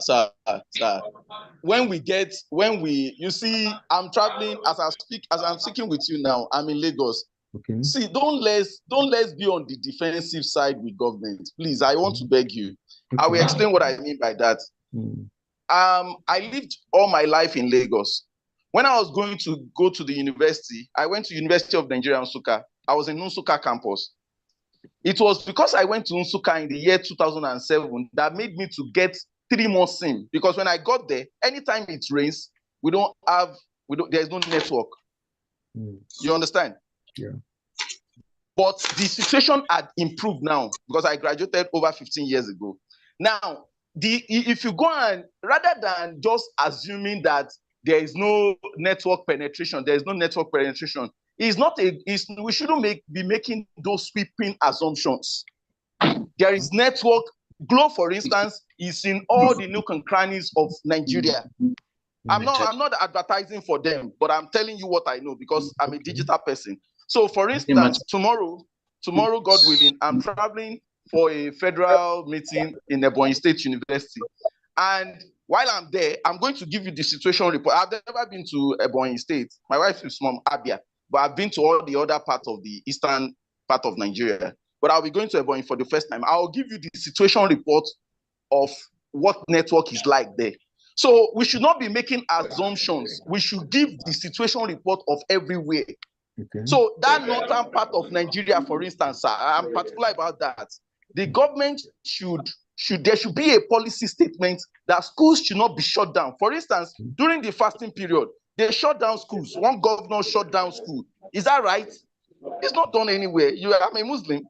Speaker 5: you see, I'm traveling as I'm speaking with you now, I'm in Lagos.
Speaker 1: Okay.
Speaker 5: See, don't let's be on the defensive side with government. Please, I want to beg you. Okay. I will explain what I mean by that. I lived all my life in Lagos. When I was going to go to the university, I went to University of Nigeria, Nsukka. I was in Nsukka campus. It was because I went to Nsukka in the year 2007 that made me to get 3 more SIM. Because when I got there, anytime it rains, there's no network. You understand?
Speaker 1: Yeah.
Speaker 5: But the situation had improved now because I graduated over 15 years ago. Now, if you go and, rather than just assuming that there is no network penetration, we shouldn't be making those sweeping assumptions. There is network. Glo, for instance, is in all the nook and crannies of Nigeria. I'm not advertising for them, but I'm telling you what I know because I'm a digital person. So, for instance, tomorrow, God willing, I'm traveling for a federal meeting in Ebonyi State University. And while I'm there, I'm going to give you the situation report. I've never been to Ebonyi State. My wife is from Abia, but I've been to all the other parts of the eastern part of Nigeria. But I'll be going to Ebonyi for the first time. I'll give you the situation report of what network is like there. So we should not be making assumptions. We should give the situation report of everywhere. Okay. So that northern part of Nigeria, for instance, I'm particular about that. The government there should be a policy statement that schools should not be shut down. For instance, during the fasting period, they shut down schools. One governor shut down school. Is that right? It's not done anywhere. I'm a Muslim.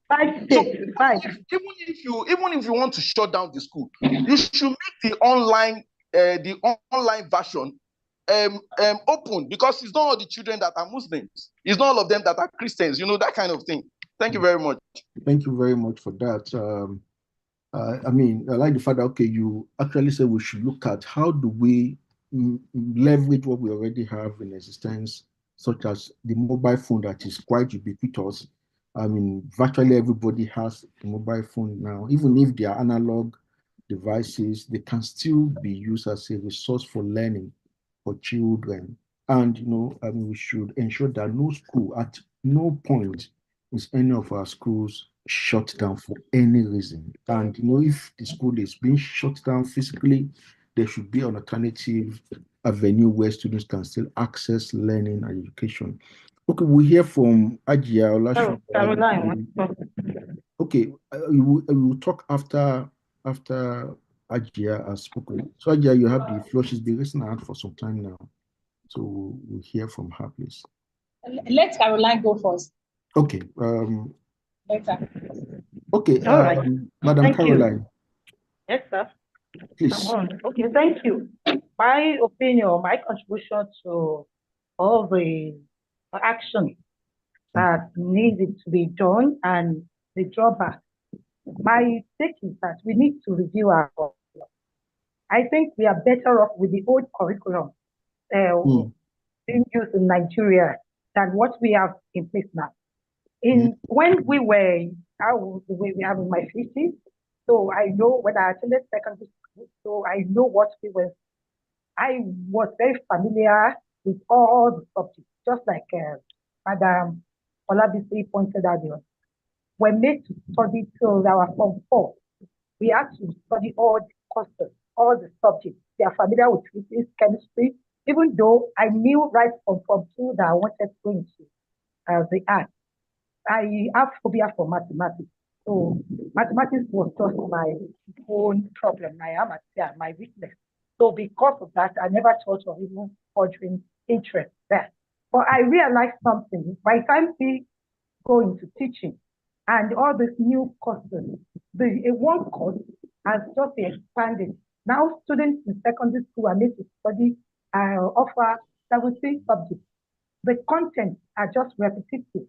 Speaker 5: So even if you want to shut down the school, you should make the online version open, because it's not all the children that are Muslims. It's not all of them that are Christians. That kind of thing. Thank you very much.
Speaker 1: Thank you very much for that. I like the fact that, okay, you actually said we should look at how do we leverage what we already have in existence, such as the mobile phone that is quite ubiquitous. Virtually everybody has a mobile phone now. Even if they are analog devices, they can still be used as a resource for learning for children. And, we should ensure that no school, at no point is any of our schools shut down for any reason. And, if the school is being shut down physically, there should be an alternative avenue where students can still access learning and education. Okay, we hear from Ajia.
Speaker 3: Caroline.
Speaker 1: Okay, we will talk after Ajia has spoken. So Ajia, you have the floor. She's been raising her hand for some time now. So we'll hear from her, please.
Speaker 4: Let Caroline go first.
Speaker 1: Okay.
Speaker 4: Later.
Speaker 1: Okay,
Speaker 3: all right.
Speaker 1: Madam
Speaker 3: Thank
Speaker 1: Caroline.
Speaker 3: You. Yes, sir.
Speaker 1: Please.
Speaker 3: Okay, thank you. My opinion, my contribution to all the action that needed to be done and the drawback. My take is that we need to review our curriculum. I think we are better off with the old curriculum being used in Nigeria than what we have in place now. When we were, we have in my 50s, so I know when I attended secondary school, so I know what we were. I was very familiar with all the subjects, just like Madam Oladele pointed out. We're made to study till our Form 4. We have to study all the courses, all the subjects. They are familiar with physics, chemistry, even though I knew right from Form 2 that I wanted to go into the art, I have phobia for mathematics. So mathematics was just my own problem, my weakness. So because of that, I never thought of even furthering interest there. But I realized something. By the time we go into teaching and all these new courses, the one course has just been expanded. Now students in secondary school are made to study offer 17 subjects. The content are just repetitive,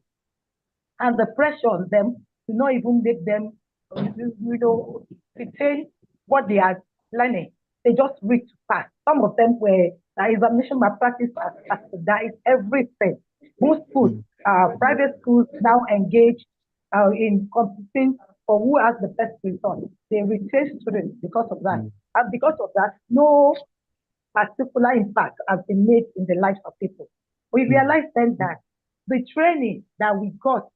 Speaker 3: and the pressure on them to not even make them, retain what they are learning. They just read to pass. Some of them were examination malpractice subsidized everything. Most schools, private schools now engage in competing for who has the best result. They retain students because of that. And because of that, no particular impact has been made in the lives of people. We realized then that the training that we got,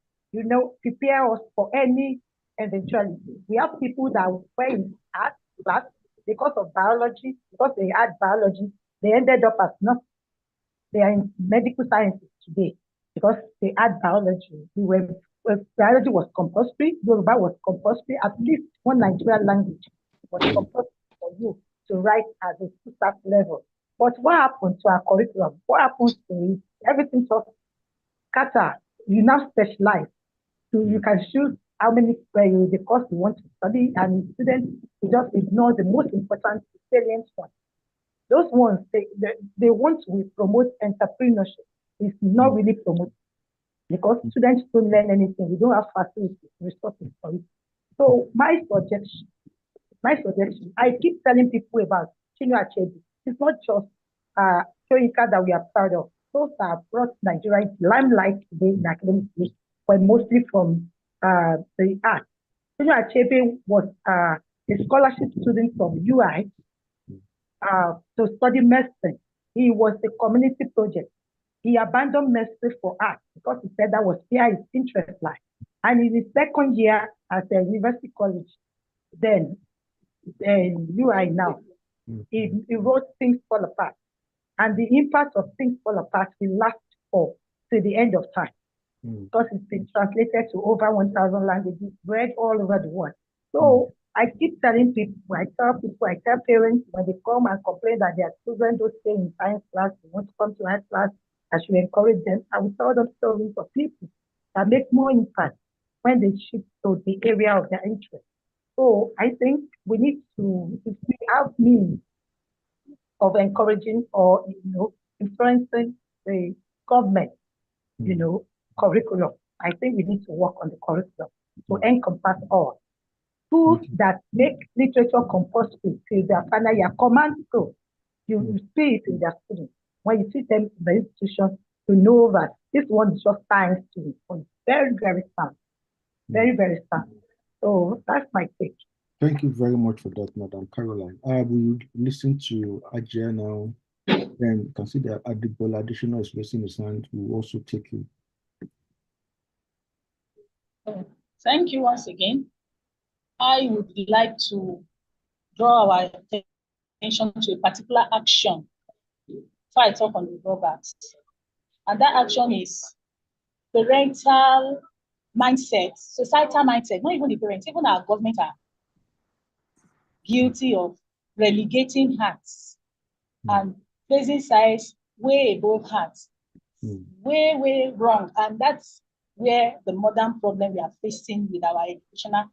Speaker 3: prepare us for any eventuality. We have people that were in art class because of biology, because they had biology, they ended up as nurses. They are in medical sciences today because they had biology. Biology was compulsory, Yoruba was compulsory, at least one Nigerian language was compulsory for you to write at the school staff level. But what happened to our curriculum? What happens to it? Everything just scatter. You now specialize. So you can choose how many the course you want to study, and students just ignore the most important salient ones. Those ones, they want to promote entrepreneurship. It's not really promoted because students don't learn anything. We don't have facilities, resources for it. So my suggestion, I keep telling people about Chinua Achebe. It's not just Shoyinka that we are proud of. Those that brought Nigeria into limelight today in academic history were mostly from the arts. Chinua Achebe was a scholarship student from UI to study medicine. He was a community project. He abandoned medicine for art because he said that was where his interest lies. And in his second year at the University College, then UI now, he wrote Things Fall Apart. And the impact of Things Fall Apart will last to the end of time because it's been translated to over 1,000 languages, read all over the world. So I keep telling people, I tell parents when they come and complain that their children don't stay in science class, they want to come to art class, I should encourage them. I will tell them stories of people that make more impact when they shift to the area of their interest. So I think we need to, if we have means of encouraging or influencing the government, curriculum, I think we need to work on the curriculum to encompass all. Schools that make literature compulsory till their final year command school, you see it in their students. When you see them in the institution, to know that this one is just science students, but very, very sound. Very, very sound. So that's my take.
Speaker 1: Thank you very much for that, Madam Caroline. I will listen to Ajay now, and consider Adebola additional is raising his hand. We will also take you.
Speaker 4: Thank you once again. I would like to draw our attention to a particular action before I talk on the drawbacks. And that action is parental mindset, societal mindset, not even the parents, even our government are guilty of relegating hearts and placing science way above hearts. Way, way wrong. And that's where the modern problem we are facing with our educational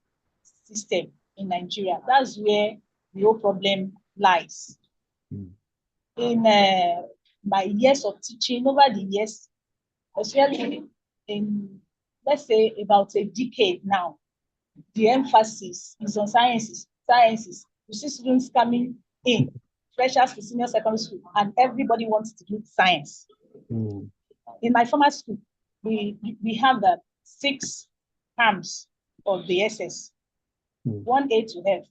Speaker 4: system in Nigeria. That's where the whole problem lies. In my years of teaching, over the years, especially in, let's say, about a decade now, the emphasis is on sciences. You see students coming in, freshers to senior secondary school, and everybody wants to do science. In my former school, we have the 6 arms of the SS. 1A to F,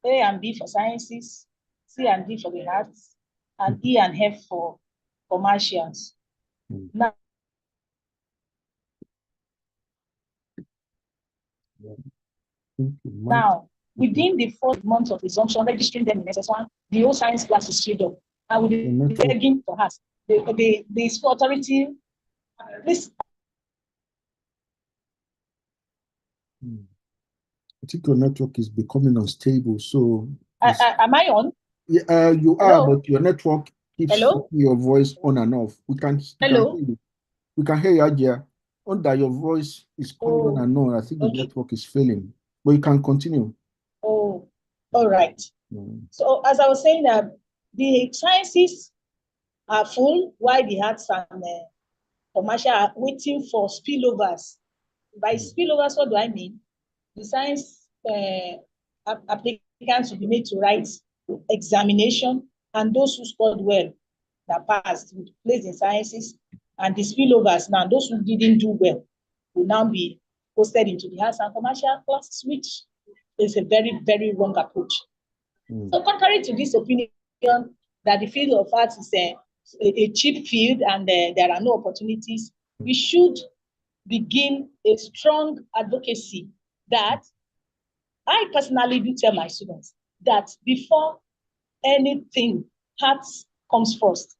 Speaker 4: A and B for sciences, C and D for the arts, and E and F for commercials. Now, within the 4 months of resumption, registering them in SS1, the whole science class is filled up. I will be begging for us. The school authority, please.
Speaker 1: I think your network is becoming unstable. So
Speaker 4: am I on?
Speaker 1: Yeah, you
Speaker 4: Hello?
Speaker 1: are, but your network keeps your voice on and off. We can hear you. We can hear you, Ajia. Under your voice is coming on and on. I think the network is failing, but you can continue.
Speaker 4: Oh, all right. So as I was saying, the sciences are full, while the arts and commercial are waiting for spillovers. By spillovers, what do I mean? The science applicants will be made to write examination, and those who scored well, that passed, will place in sciences, and the spillovers now, those who didn't do well, will now be posted into the arts and commercial classes, which is a very, very wrong approach. So contrary to this opinion that the field of arts is a cheap field and there are no opportunities, we should begin a strong advocacy that I personally do tell my students that before anything, arts comes first.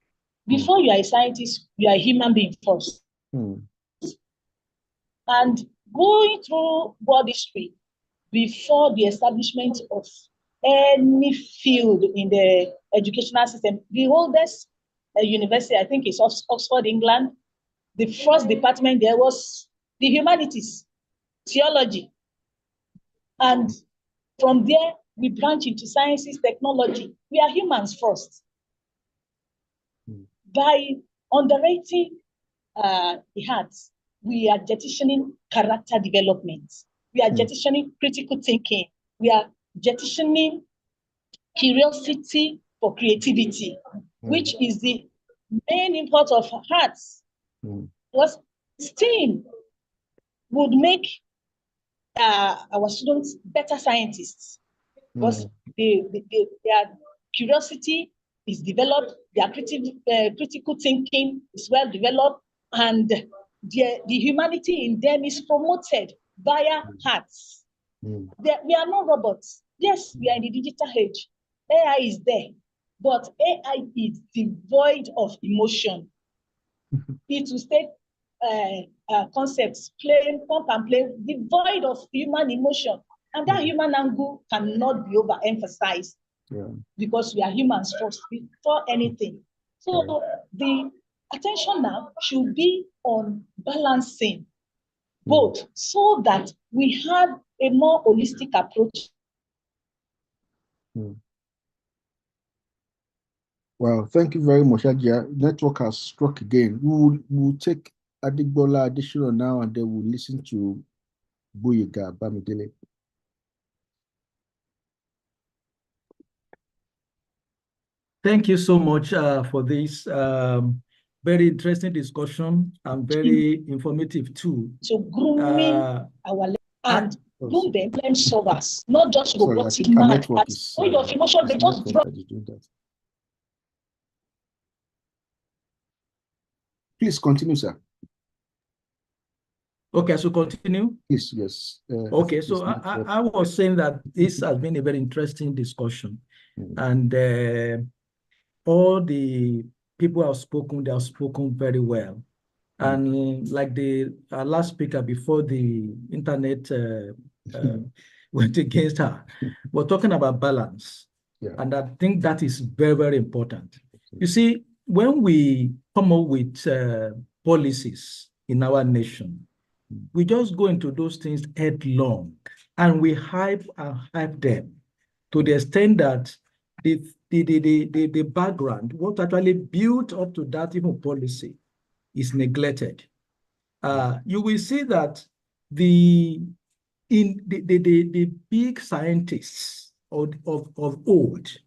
Speaker 4: Before you are a scientist, you are a human being first. And going through world history, before the establishment of any field in the educational system, the oldest university, I think, is Oxford, England. The first department there was the humanities, theology. And from there, we branch into sciences, technology. We are humans first. By underrating the arts, we are jettisoning character development. We are jettisoning critical thinking. We are jettisoning curiosity for creativity, which is the main import of arts. Because STEAM would make our students better scientists, because their curiosity is developed, their critical thinking is well developed, and the humanity in them is promoted via arts. We are not robots. Yes, we are in the digital age. AI is there, but AI is devoid of emotion. It will take concepts, pump and play, devoid of human emotion. And that human angle cannot be overemphasized, because we are humans first before anything. So the attention now should be on balancing both, so that we have a more holistic approach.
Speaker 1: Well, thank you very much, Ajia. Network has struck again. We'll take Adigbola additional now, and then we'll listen to Boyega Bamidele.
Speaker 6: Thank you so much for this very interesting discussion and very informative too.
Speaker 4: So grooming our and groom them, problem solvers, not just robotic mind. All of emotion, they just drop.
Speaker 1: Please continue, sir.
Speaker 6: Okay, so continue.
Speaker 1: Yes.
Speaker 6: Okay, so I was saying that this has been a very interesting discussion, and all the people have spoken, they have spoken very well. And like the last speaker before the internet went against her, we're talking about balance. And I think that is very, very important. You see, when we come up with policies in our nation, we just go into those things headlong, and we hype them to the extent that the background, what actually built up to that even policy, is neglected. You will see that the big scientists of old,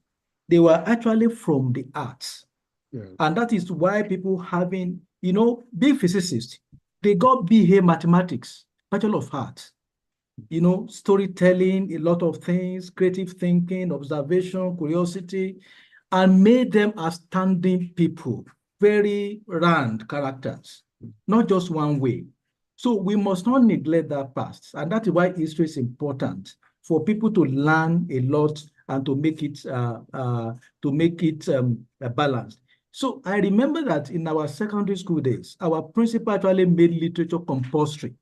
Speaker 6: they were actually from the arts. And that is why people having, big physicists, they got BA mathematics, Bachelor of Arts, storytelling, a lot of things, creative thinking, observation, curiosity, and made them outstanding people, very round characters, not just one way. So we must not neglect that past. And that is why history is important, for people to learn a lot and to make it balanced. So I remember that in our secondary school days, our principal actually made literature compulsory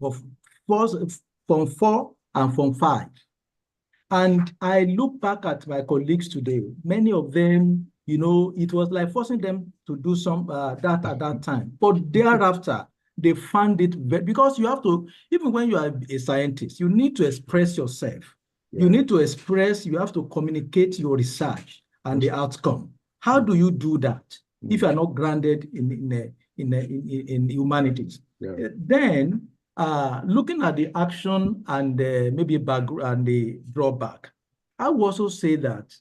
Speaker 6: of Form 4 and Form 5. And I look back at my colleagues today, many of them, it was like forcing them to do some that at that time. But thereafter, they found it because you have to, even when you are a scientist, you need to express yourself. Yeah. You need to express, you have to communicate your research and the outcome. How do you do that if you are not grounded in humanities? Yeah. Then, looking at the action and maybe background and the drawback, I would also say that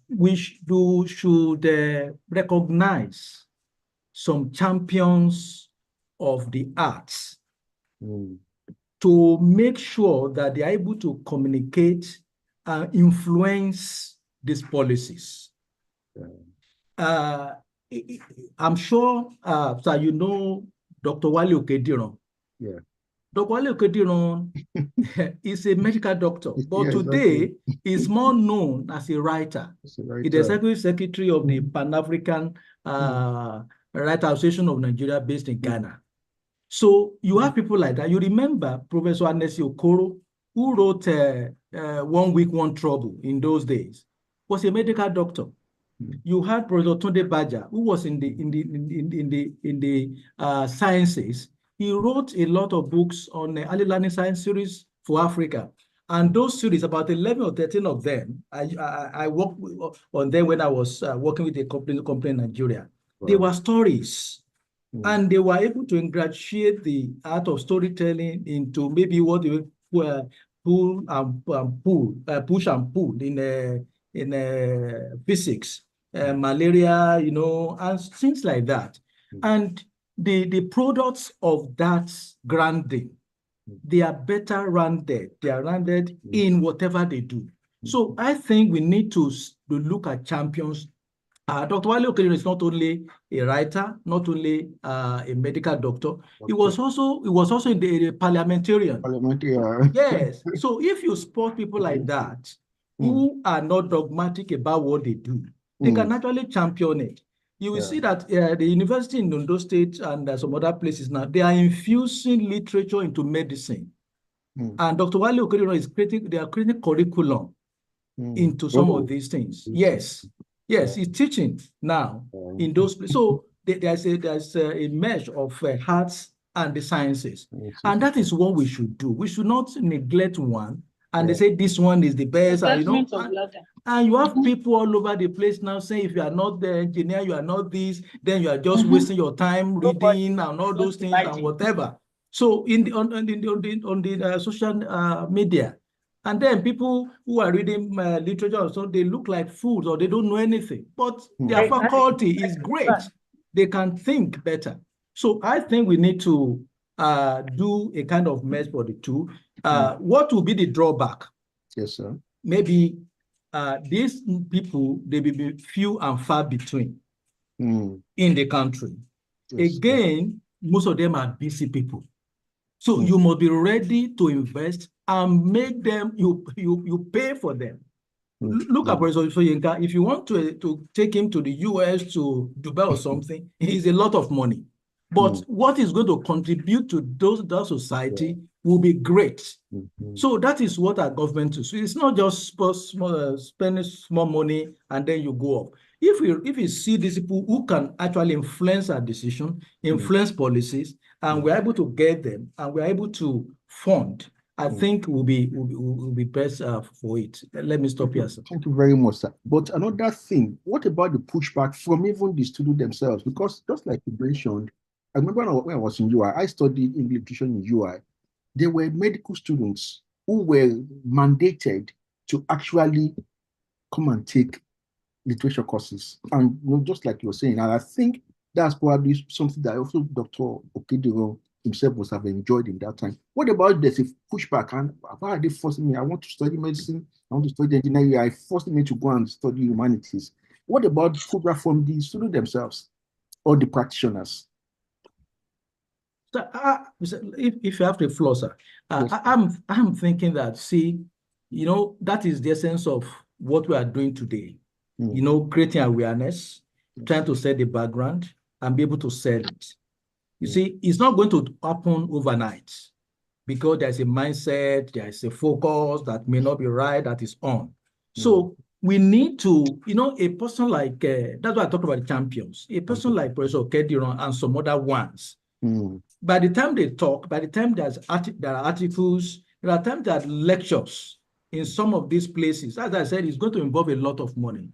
Speaker 6: we should recognize some champions of the arts to make sure that they are able to communicate and influence these policies. I'm sure, Dr. Wale Okediran. Yeah. Dr. Wale Okediran is a medical doctor, but today is more known as a writer. He's the executive secretary of the Pan-African Writer Association of Nigeria based in Ghana. So you have people like that. You remember Professor Anesi Okoro, who wrote One Week, One Trouble in those days, was a medical doctor. You had Professor Tunde Baja, who was in the sciences. He wrote a lot of books on the early learning science series for Africa. And those series, about 11 or 13 of them, I worked on them when I was working with a company in Nigeria. Wow. They were stories. And they were able to ingratiate the art of storytelling into maybe what they push and pull in physics, malaria, and things like that. And the products of that grounding, they are better rounded. They are rounded in whatever they do. So I think we need to look at champions. Dr. Wale Okediran is not only a writer, not only a medical doctor. He was also in the parliamentarian. Yes. So if you support people like that, who are not dogmatic about what they do, they can actually champion it. You will see that the university in Ondo State and some other places now, they are infusing literature into medicine. And Dr. Wale Okediran they are creating curriculum into some of these things. Yes. Yes, he's teaching now in those places. So there's a mesh of arts and the sciences. And that is what we should do. We should not neglect one. And they say this one is the best. And you have people all over the place now saying if you are not the engineer, you are not this, then you are just wasting your time reading and all those things and whatever. So on the social media, and then people who are reading literature, so they look like fools or they don't know anything, but their faculty is great. They can think better. So I think we need to do a kind of mesh for the two. What will be the drawback?
Speaker 1: Yes, sir.
Speaker 6: Maybe these people, they will be few and far between in the country. Yes, again, most of them are busy people. So you must be ready to invest and make them, you pay for them. Look at Professor Soyinka. If you want to take him to the US, to Dubai or something, it's a lot of money. But what is going to contribute to that society will be great. So that is what our government is. So it's not just spending small money and then you go up. If we see these people who can actually influence our decision, influence policies, and we're able to get them, and we're able to fund, I think we'll be best for it. Let me stop here, sir.
Speaker 1: Thank you very much, sir. But another thing, what about the pushback from even the students themselves? Because just like you mentioned, I remember when I was in UI, I studied English literature in UI. There were medical students who were mandated to actually come and take literature courses. And just like you're saying, and I think that's probably something that also Dr. Okediran himself must have enjoyed in that time. What about there's a pushback? And why are they forcing me? I want to study medicine, I want to study engineering. I forced me to go and study humanities. What about pushback from the students themselves or the practitioners?
Speaker 6: So, if you have to flow, sir, yes, I'm thinking that, see, that is the essence of what we are doing today. Creating awareness, trying to set the background and be able to sell it. You see, it's not going to happen overnight because there's a mindset, there's a focus that may not be right, that is on. So we need to, a person like, that's why I talk about the champions, a person like Professor Kediron and some other ones. By the time they talk, by the time there are articles, there are times there are lectures in some of these places. As I said, it's going to involve a lot of money.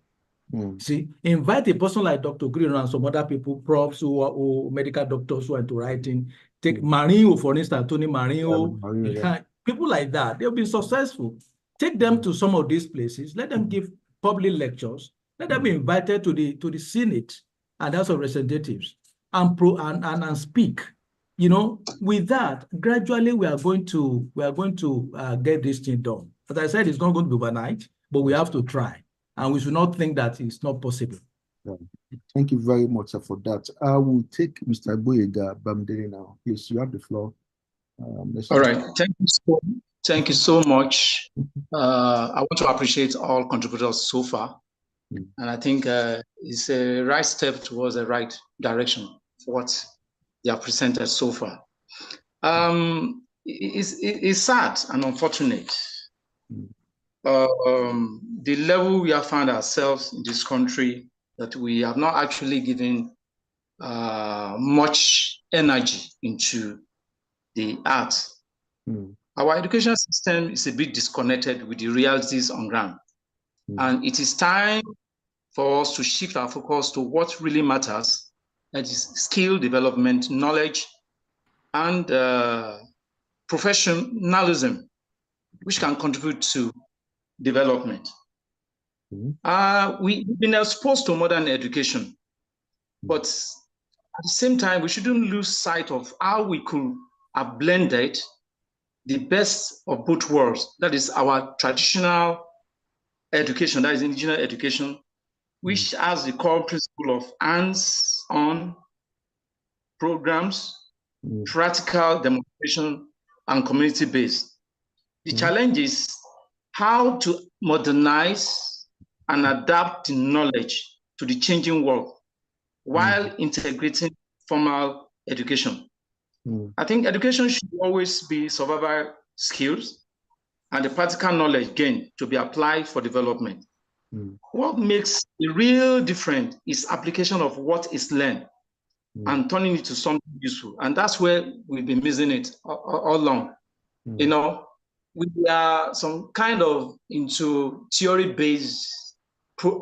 Speaker 6: See, invite a person like Dr. Green and some other people, profs who medical doctors who are into writing. Take Marinho, for instance, Tony Marinho, people like that, they'll be successful. Take them to some of these places, let them give public lectures, let them be invited to the Senate and House of Representatives and speak. With that, gradually we are going to get this thing done. As I said, it's not going to be overnight, but we have to try. And we should not think that it's not possible.
Speaker 1: Thank you very much, sir, for that. I will take Mr. Boyega Bamdele now. Please, you have the floor.
Speaker 2: All right. Thank you so much. I want to appreciate all contributors so far. And I think it's a right step towards the right direction for what they have presented so far. It's sad and unfortunate. The level we have found ourselves in this country, that we have not actually given much energy into the arts. Our education system is a bit disconnected with the realities on ground. And it is time for us to shift our focus to what really matters, that is skill development, knowledge, and professionalism, which can contribute to development. We've been exposed to modern education, but at the same time, we shouldn't lose sight of how we could have blended the best of both worlds. That is our traditional education, that is indigenous education, which has the core principle of hands-on programs, practical demonstration, and community-based. The challenge is how to modernize and adapt the knowledge to the changing world while integrating formal education. I think education should always be survival skills and the practical knowledge gained to be applied for development. What makes the real difference is application of what is learned and turning it to something useful. And that's where we've been missing it all along. We are some kind of into theory-based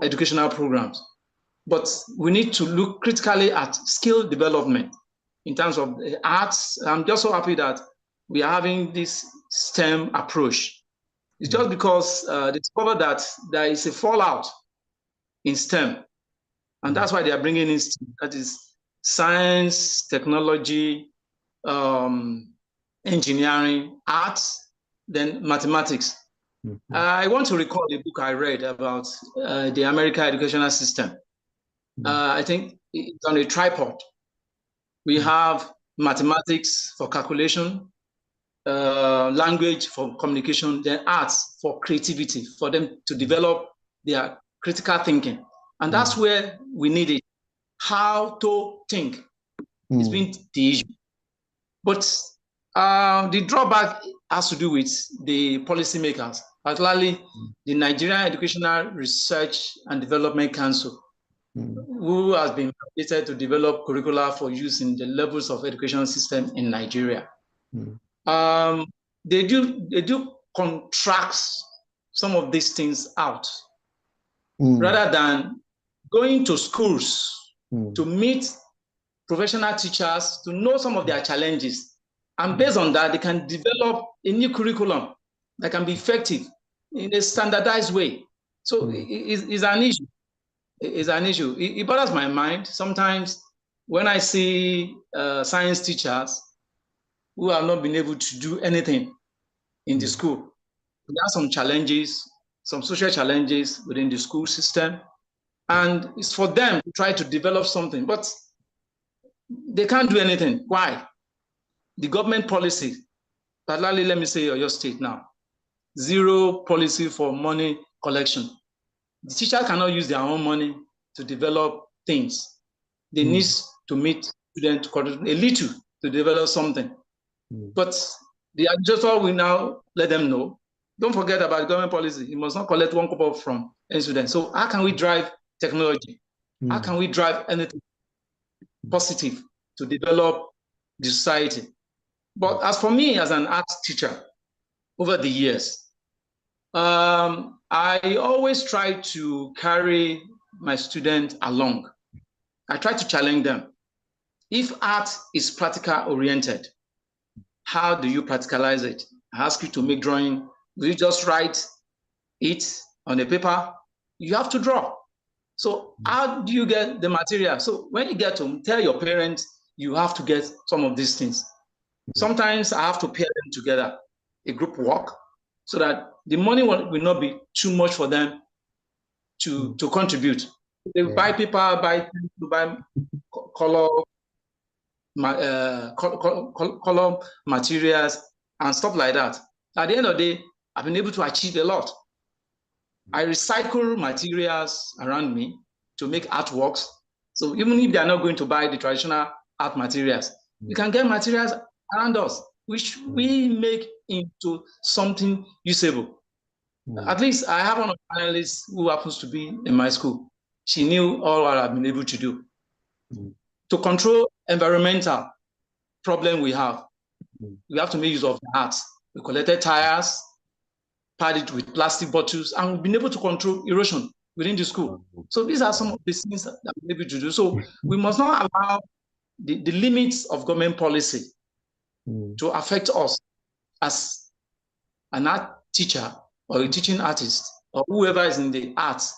Speaker 2: educational programs, but we need to look critically at skill development in terms of the arts. I'm just so happy that we are having this STEM approach. It's just because they discovered that there is a fallout in STEM, and that's why they are bringing in STEM, that is science, technology, engineering, arts, then mathematics. I want to recall a book I read about the American educational system. I think it's on a tripod. We have mathematics for calculation, language for communication, then arts for creativity, for them to develop their critical thinking. And that's where we need it. How to think is been the issue. But the drawback has to do with the policymakers, particularly the Nigerian Educational Research and Development Council, who has been mandated to develop curricula for use in the levels of education system in Nigeria. They do contract some of these things out rather than going to schools to meet professional teachers to know some of their challenges. And based on that, they can develop a new curriculum that can be effective in a standardized way. So it's an issue. It's an issue. It bothers my mind sometimes when I see science teachers who have not been able to do anything in the school. There are some challenges, some social challenges within the school system, and it's for them to try to develop something, but they can't do anything. Why? The government policy, particularly, let me say your state now, zero policy for money collection. The teacher cannot use their own money to develop things. They need to meet students a little to develop something. But the administrator will now let them know, don't forget about government policy. You must not collect one kobo from any student. So how can we drive technology? How can we drive anything positive to develop the society? But as for me, as an art teacher, over the years, I always try to carry my students along. I try to challenge them. If art is practical oriented, how do you practicalize it? I ask you to make drawing. Do you just write it on a paper? You have to draw. So how do you get the material? So when you get home, tell your parents you have to get some of these things. Sometimes I have to pair them together, a group work, so that the money will not be too much for them to contribute. They buy paper, buy color materials and stuff like that. At the end of the day, I've been able to achieve a lot. I recycle materials around me to make artworks. So even if they are not going to buy the traditional art materials, you can get materials around us, which we make into something usable. At least I have one of the analysts who happens to be in my school. She knew all what I've been able to do. To control environmental problem we have, we have to make use of the arts. We collected tires, padded with plastic bottles, and we've been able to control erosion within the school. So these are some of the things that we've been able to do. So we must not allow the limits of government policy to affect us as an art teacher or a teaching artist or whoever is in the arts.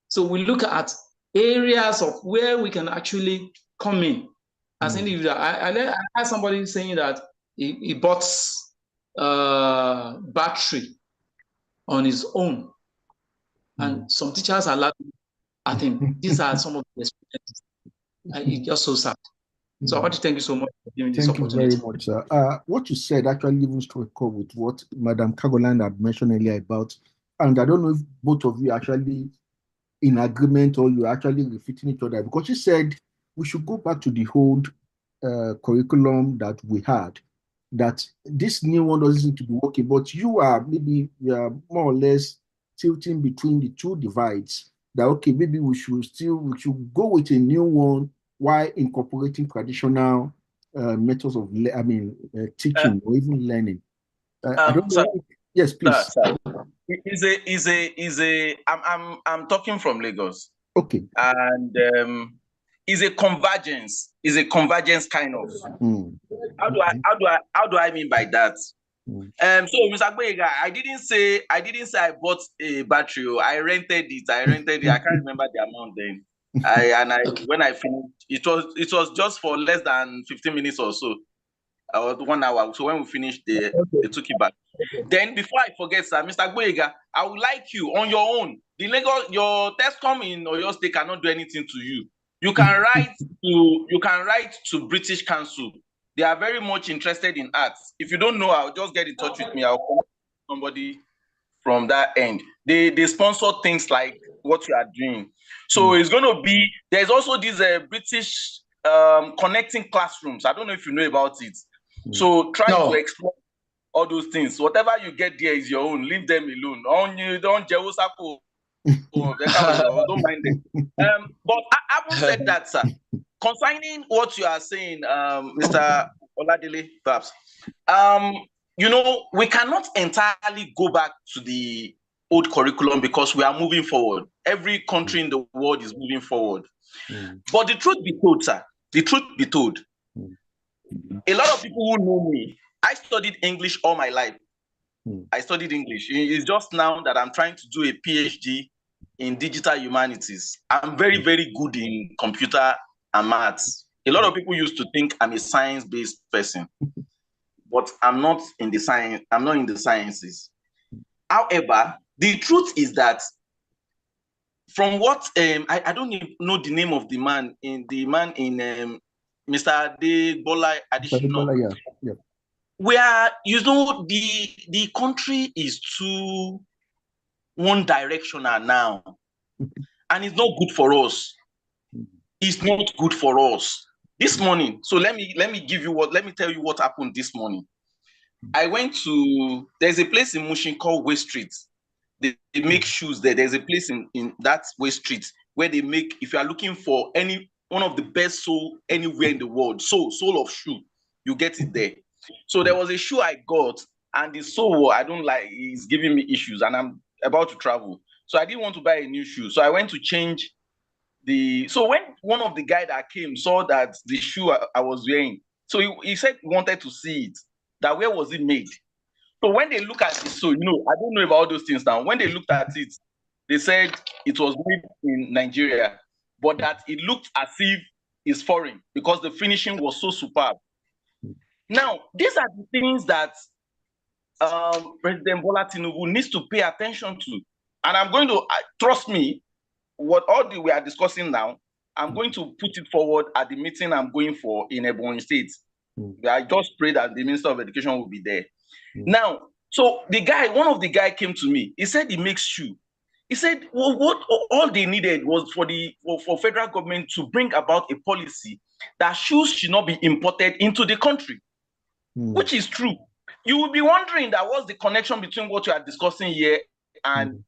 Speaker 2: So we look at areas of where we can actually come in as individual. I had somebody saying that he bought battery on his own, and some teachers are laughing at him. These are some of the experiences. It's just so sad. So I want to thank you so much for giving this opportunity.
Speaker 1: Thank you very much, sir. What you said actually even struck with what Madam Caroline had mentioned earlier about, and I don't know if both of you actually in agreement or you're actually refuting each other, because she said we should go back to the old curriculum that we had, that this new one doesn't seem to be working, but you are more or less tilting between the two divides, that okay, maybe we should go with a new one while incorporating traditional methods of teaching or even learning. I don't know. Yes, please.
Speaker 5: I'm talking from Lagos.
Speaker 1: Okay.
Speaker 5: And is a convergence. Is a convergence kind of. How do I mean by that? So Mr. Boyega, I didn't say I bought a battery. I rented it. I can't remember the amount then. When I finished, it was just for less than 15 minutes or so. 1 hour. So when we finished, they took it back. Then before I forget, sir, Mr. Boyega, I would like you on your own. Your Tescom in Oyo State cannot do anything to you. You can write to British Council. They are very much interested in arts. If you don't know, I'll just get in touch with me. I'll call somebody from that end. They sponsor things like what you are doing. So it's going to be, there's also these British connecting classrooms. I don't know if you know about it. So try to explore all those things. Whatever you get there is your own. Leave them alone. Don't mind them. But I haven't said that, sir. Concerning what you are saying, Mr. Oladele, perhaps, we cannot entirely go back to the old curriculum because we are moving forward. Every country in the world is moving forward. But the truth be told, sir, a lot of people who know me, I studied English all my life. I studied English. It's just now that I'm trying to do a PhD in digital humanities. I'm very, very good in computer and maths. A lot of people used to think I'm a science-based person, but I'm not in the science. I'm not in the sciences. However, the truth is that from what I don't even know the name of the man in Mr. Adebola Adishino. we are, the country is too one directional now, and it's not good for us. It's not good for us. This morning, so let me tell you what happened this morning. I went to, there's a place in Mushin called West Street. They make shoes there. There's a place in that West Street where they make, if you are looking for one of the best sole anywhere in the world, sole of shoe, you get it there. So there was a shoe I got, and the sole I don't like is giving me issues, and I'm about to travel. So I didn't want to buy a new shoe. So I went to change so when one of the guy that came saw that the shoe I was wearing, so he said he wanted to see it, that where was it made? So when they look at it, so I don't know about all those things now. When they looked at it, they said it was made in Nigeria, but that it looked as if it's foreign because the finishing was so superb. Now, these are the things that President Bola Tinubu needs to pay attention to. And I'm going to, trust me, what we are discussing now, I'm going to put it forward at the meeting I'm going for in Ebonyi State. I just pray that the Minister of Education will be there. Now, so one of the guy came to me. He said he makes shoe. He said, well, what all they needed was for federal government to bring about a policy that shoes should not be imported into the country, which is true. You will be wondering that what's the connection between what you are discussing here and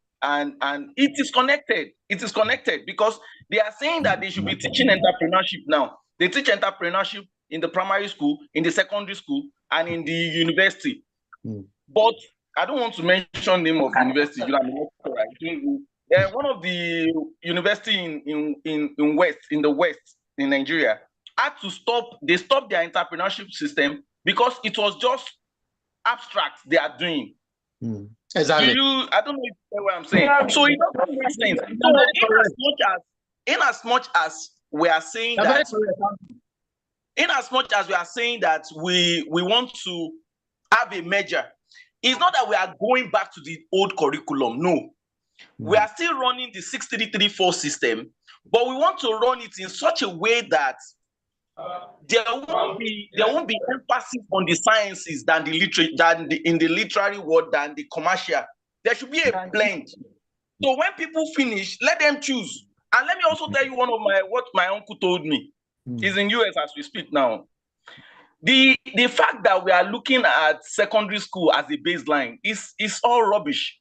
Speaker 5: it is connected. It is connected because they are saying that they should be teaching entrepreneurship now. They teach entrepreneurship in the primary school, in the secondary school, and in the university. But I don't want to mention the name of the university. One of the university in the west in Nigeria had to stop. They stopped their entrepreneurship system because it was just abstract they are doing.
Speaker 2: Exactly.
Speaker 5: I don't know if you know what I'm saying. So it doesn't make sense. So in as much as we are saying that, we want to have a measure, it's not that we are going back to the old curriculum. No, we are still running the 6334 system, but we want to run it in such a way that there won't be emphasis on the sciences than in the literary world than the commercial. There should be a blend. So when people finish, let them choose. And let me also tell you what my uncle told me. He's in US as we speak now. The fact that we are looking at secondary school as a baseline is all rubbish.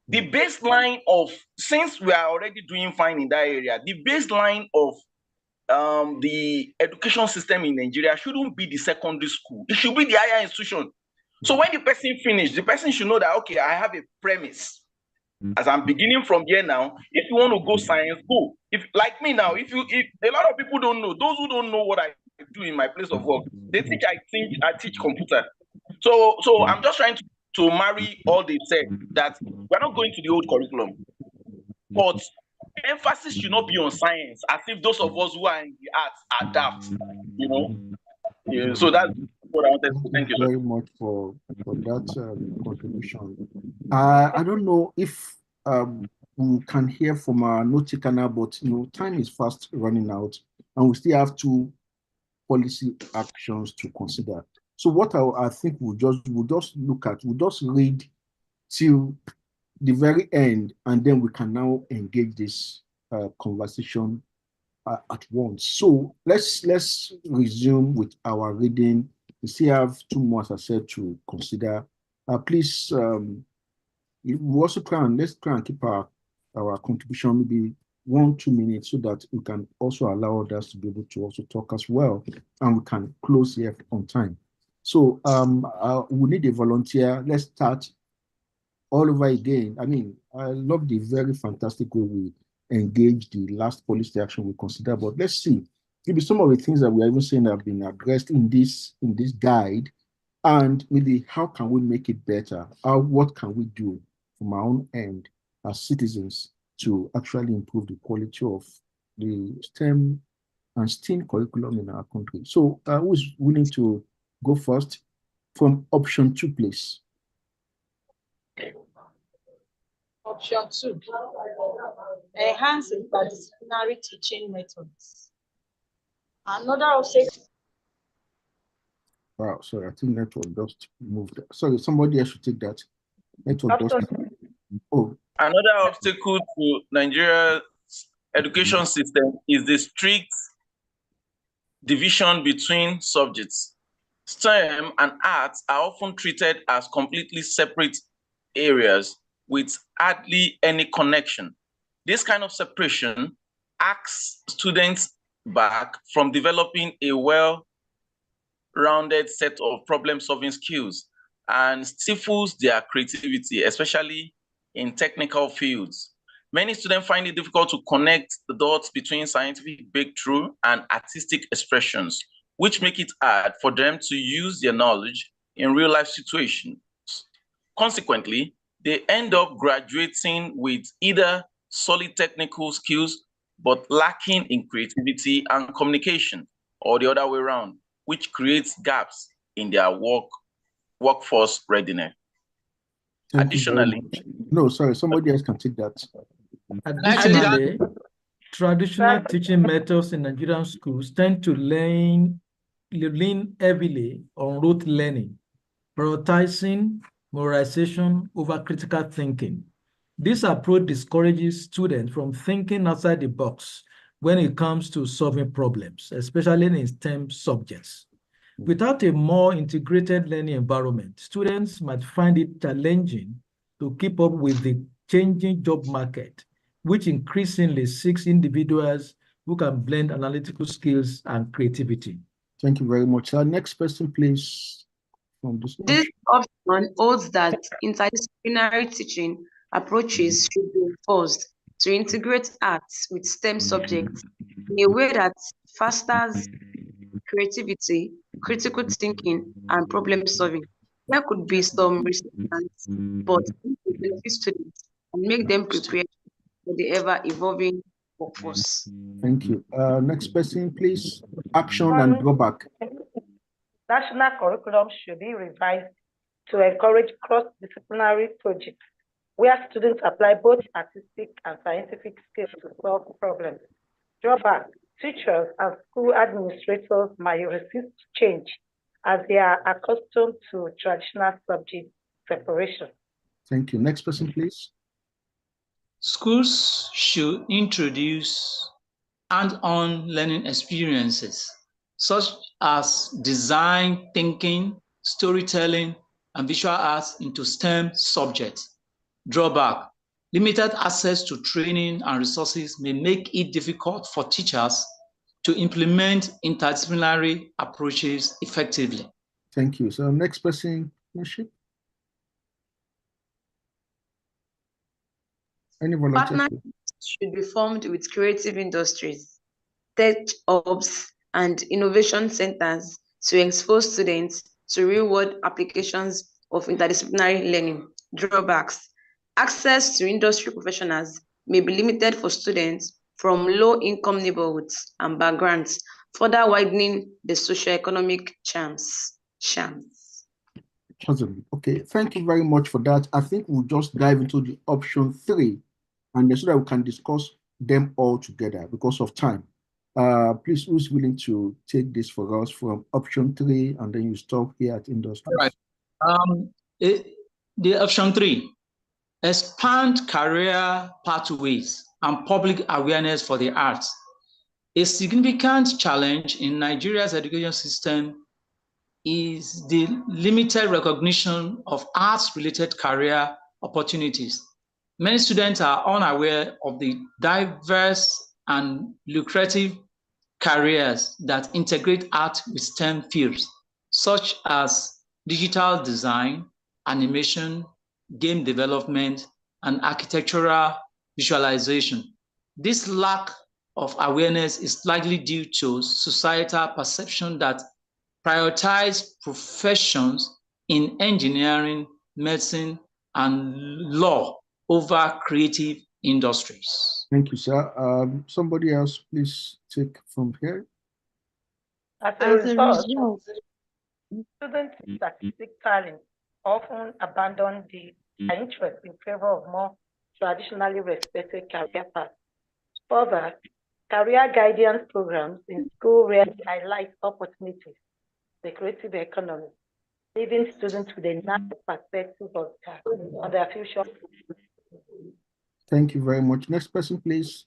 Speaker 5: The baseline of, since we are already doing fine in that area, the baseline of the education system in Nigeria shouldn't be the secondary school. It should be the higher institution. So when the person finishes, the person should know that, okay, I have a premise. As I'm beginning from here now, if you want to go science, go. If like me now, if a lot of people don't know, those who don't know what I do in my place of work, they think I teach computer. So I'm just trying to marry all they said, that we're not going to the old curriculum. But emphasis should not be on science, as if those of us who are in the arts are daft, Yeah, so that's what I wanted to thank you
Speaker 1: very much for that contribution. I don't know if we can hear from our note taker now, but time is fast running out, and we still have 2 policy actions to consider. So what I think we'll just look at, we'll just read till the very end, and then we can now engage this conversation at once. So let's resume with our reading. We still have 2 more, as I said, to consider. Please, we also let's try and keep our contribution maybe 1-2 minutes, so that we can also allow others to be able to also talk as well, and we can close here on time. So we need a volunteer. Let's start all over again. I mean, I love the very fantastic way we engage the last policy action we consider, but let's see. Maybe some of the things that we are even saying have been addressed in this guide, and maybe how can we make it better? What can we do from our own end as citizens to actually improve the quality of the STEM and STEAM curriculum in our country? So who is willing to go first? From option 2, please.
Speaker 4: Option 2, enhance interdisciplinary teaching methods. Another option.
Speaker 1: Wow, sorry, I think network just moved. Sorry, somebody else should take that. Network just. Oh.
Speaker 5: Another obstacle to Nigeria's education system is the strict division between subjects. STEM and arts are often treated as completely separate areas with hardly any connection. This kind of separation asks students back from developing a well-rounded set of problem-solving skills and stifles their creativity, especially in technical fields. Many students find it difficult to connect the dots between scientific breakthrough and artistic expressions, which make it hard for them to use their knowledge in real-life situations. Consequently, they end up graduating with either solid technical skills but lacking in creativity and communication, or the other way around, which creates gaps in their workforce readiness. Additionally,
Speaker 1: no, sorry, somebody else can take that.
Speaker 6: Additionally, traditional teaching methods in Nigerian schools tend to lean heavily on rote learning, prioritizing memorization over critical thinking. This approach discourages students from thinking outside the box when it comes to solving problems, especially in STEM subjects. Without a more integrated learning environment, students might find it challenging to keep up with the changing job market, which increasingly seeks individuals who can blend analytical skills and creativity.
Speaker 1: Thank you very much. Next person, please.
Speaker 13: This option holds that interdisciplinary teaching approaches should be enforced to integrate arts with STEM subjects in a way that fosters creativity, critical thinking, and problem solving. There could be some resistance, but it will benefit students and make them prepared for the ever-evolving workforce.
Speaker 1: Thank you. Next person, please. Action and drawback.
Speaker 3: National curriculum should be revised to encourage cross-disciplinary projects where students apply both artistic and scientific skills to solve problems. Drawback: teachers and school administrators might resist change as they are accustomed to traditional subject separation.
Speaker 1: Thank you. Next person, please.
Speaker 2: Schools should introduce hands-on learning experiences, such as design thinking, storytelling, and visual arts into STEM subjects. Drawback: limited access to training and resources may make it difficult for teachers to implement interdisciplinary approaches effectively.
Speaker 1: Thank you. So next person, Worship. Any volunteer?
Speaker 13: Partnerships should be formed with creative industries, tech hubs, and innovation centers to expose students to real-world applications of interdisciplinary learning. Drawbacks: access to industry professionals may be limited for students from low-income neighborhoods and backgrounds, further widening the socioeconomic shams.
Speaker 1: Okay, thank you very much for that. I think we'll just dive into the option 3, and so that we can discuss them all together because of time. Please, who's willing to take this for us from option 3, and then you stop here at industry?
Speaker 2: All right. The option 3, expand career pathways and public awareness for the arts. A significant challenge in Nigeria's education system is the limited recognition of arts-related career opportunities. Many students are unaware of the diverse and lucrative careers that integrate art with STEM fields, such as digital design, animation, game development, and architectural visualization. This lack of awareness is likely due to societal perception that prioritize professions in engineering, medicine, and law over creative industries.
Speaker 1: Thank you, sir. Somebody else, please take from here.
Speaker 3: As a result, students with artistic talent often abandon their interest in favor of more traditionally respected career paths. Further, career guidance programs in school rarely highlight opportunities the creative economy, leaving students with a narrow perspective on their future.
Speaker 1: Thank you very much. Next person, please.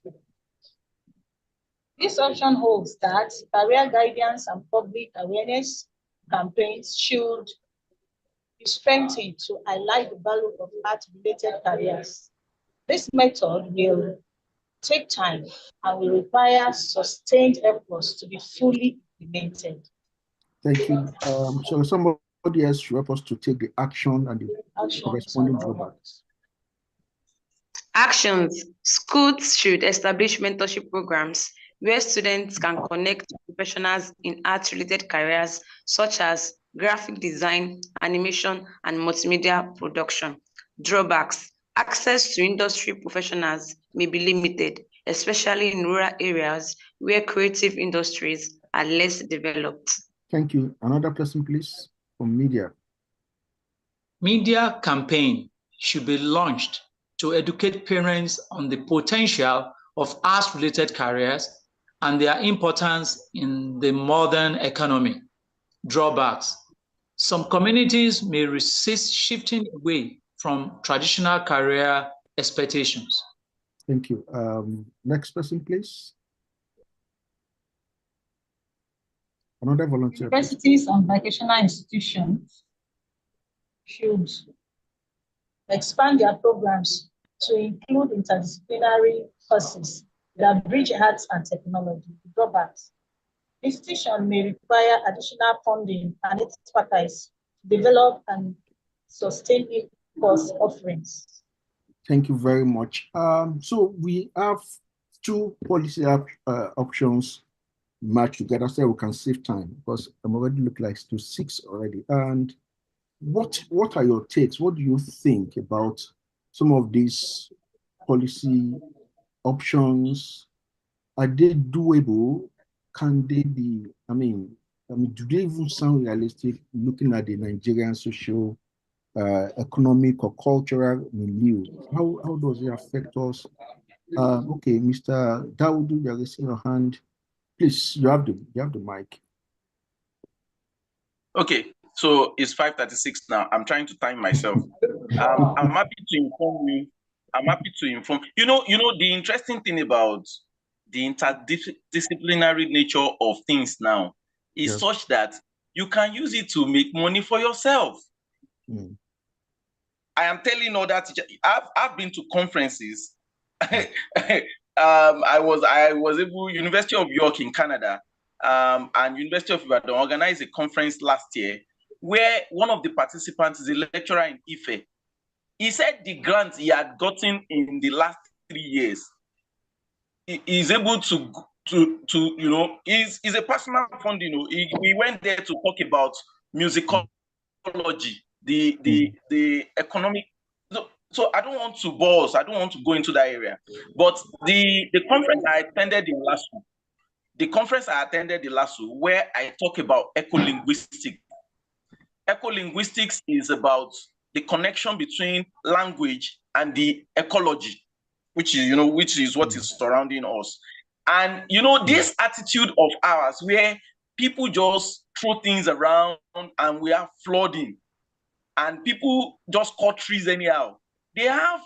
Speaker 4: This option holds that career guidance and public awareness campaigns should be strengthened to highlight the value of art-related careers. This method will take time and will require sustained efforts to be fully implemented.
Speaker 1: Thank you. So somebody else should help us to take the action and the corresponding drawbacks.
Speaker 13: Actions. Schools should establish mentorship programs where students can connect to professionals in art-related careers such as graphic design, animation, and multimedia production. Drawbacks. Access to industry professionals may be limited, especially in rural areas where creative industries are less developed.
Speaker 1: Thank you. Another person, please, from media.
Speaker 2: Media campaign should be launched to educate parents on the potential of arts-related careers and their importance in the modern economy. Drawbacks. Some communities may resist shifting away from traditional career expectations.
Speaker 1: Thank you. Next person, please. Another volunteer.
Speaker 4: Universities and vocational institutions should expand their programs to include interdisciplinary courses that bridge arts and technology. Drawbacks. Institutions may require additional funding and expertise to develop and sustain course offerings.
Speaker 1: Thank you very much. So we have two policy options matched together so we can save time, because I'm already looking like to 6 already. And what are your takes? What do you think about some of these policy options? Are they doable? Can they be, I mean, do they even sound realistic looking at the Nigerian social, economic or cultural milieu? How does it affect us? Okay, Mr. Daudu, you're raising your hand. Please, you have the mic.
Speaker 5: Okay, so it's 5:36 now. I'm trying to time myself. I'm happy to inform you. You know, the interesting thing about the interdisciplinary nature of things now is such that you can use it to make money for yourself. I am telling other teachers, I've been to conferences. I was able, University of York in Canada, and University of Ibadan organized a conference last year where one of the participants is a lecturer in Ife. He said the grants he had gotten in the last 3 years, he is able to you know, is a personal fund, you know. We went there to talk about musicology, the economic. So I don't want to bore us. I don't want to go into that area. But the conference I attended in LASU, where I talk about eco-linguistics. Eco-linguistics is about the connection between language and the ecology, which is what is surrounding us. And this attitude of ours, where people just throw things around and we are flooding, and people just cut trees anyhow, they have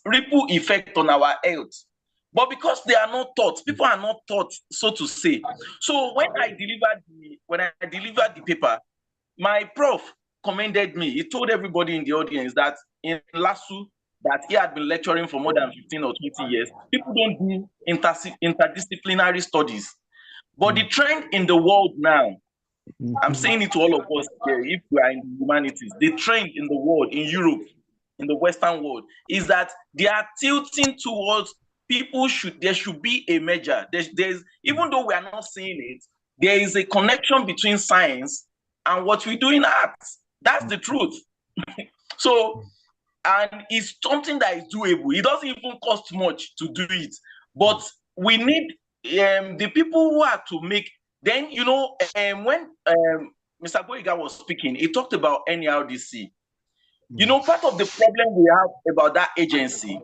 Speaker 5: ripple effect on our health. But because they are not taught, people are not taught, so to say. So when I delivered the paper, my prof commended me. He told everybody in the audience that in LASU, that he had been lecturing for more than 15 or 20 years, people don't do interdisciplinary studies. But the trend in the world now, I'm saying it to all of us here, if we are in the humanities, the trend in the world, in Europe, in the Western world, is that they are tilting towards there should be a merger. There's even though we are not seeing it, there is a connection between science and what we do in arts. That's the truth. So, and it's something that is doable. It doesn't even cost much to do it. But we need the people who are to make. Then, when Mr. Boyega was speaking, he talked about NERDC. Part of the problem we have about that agency,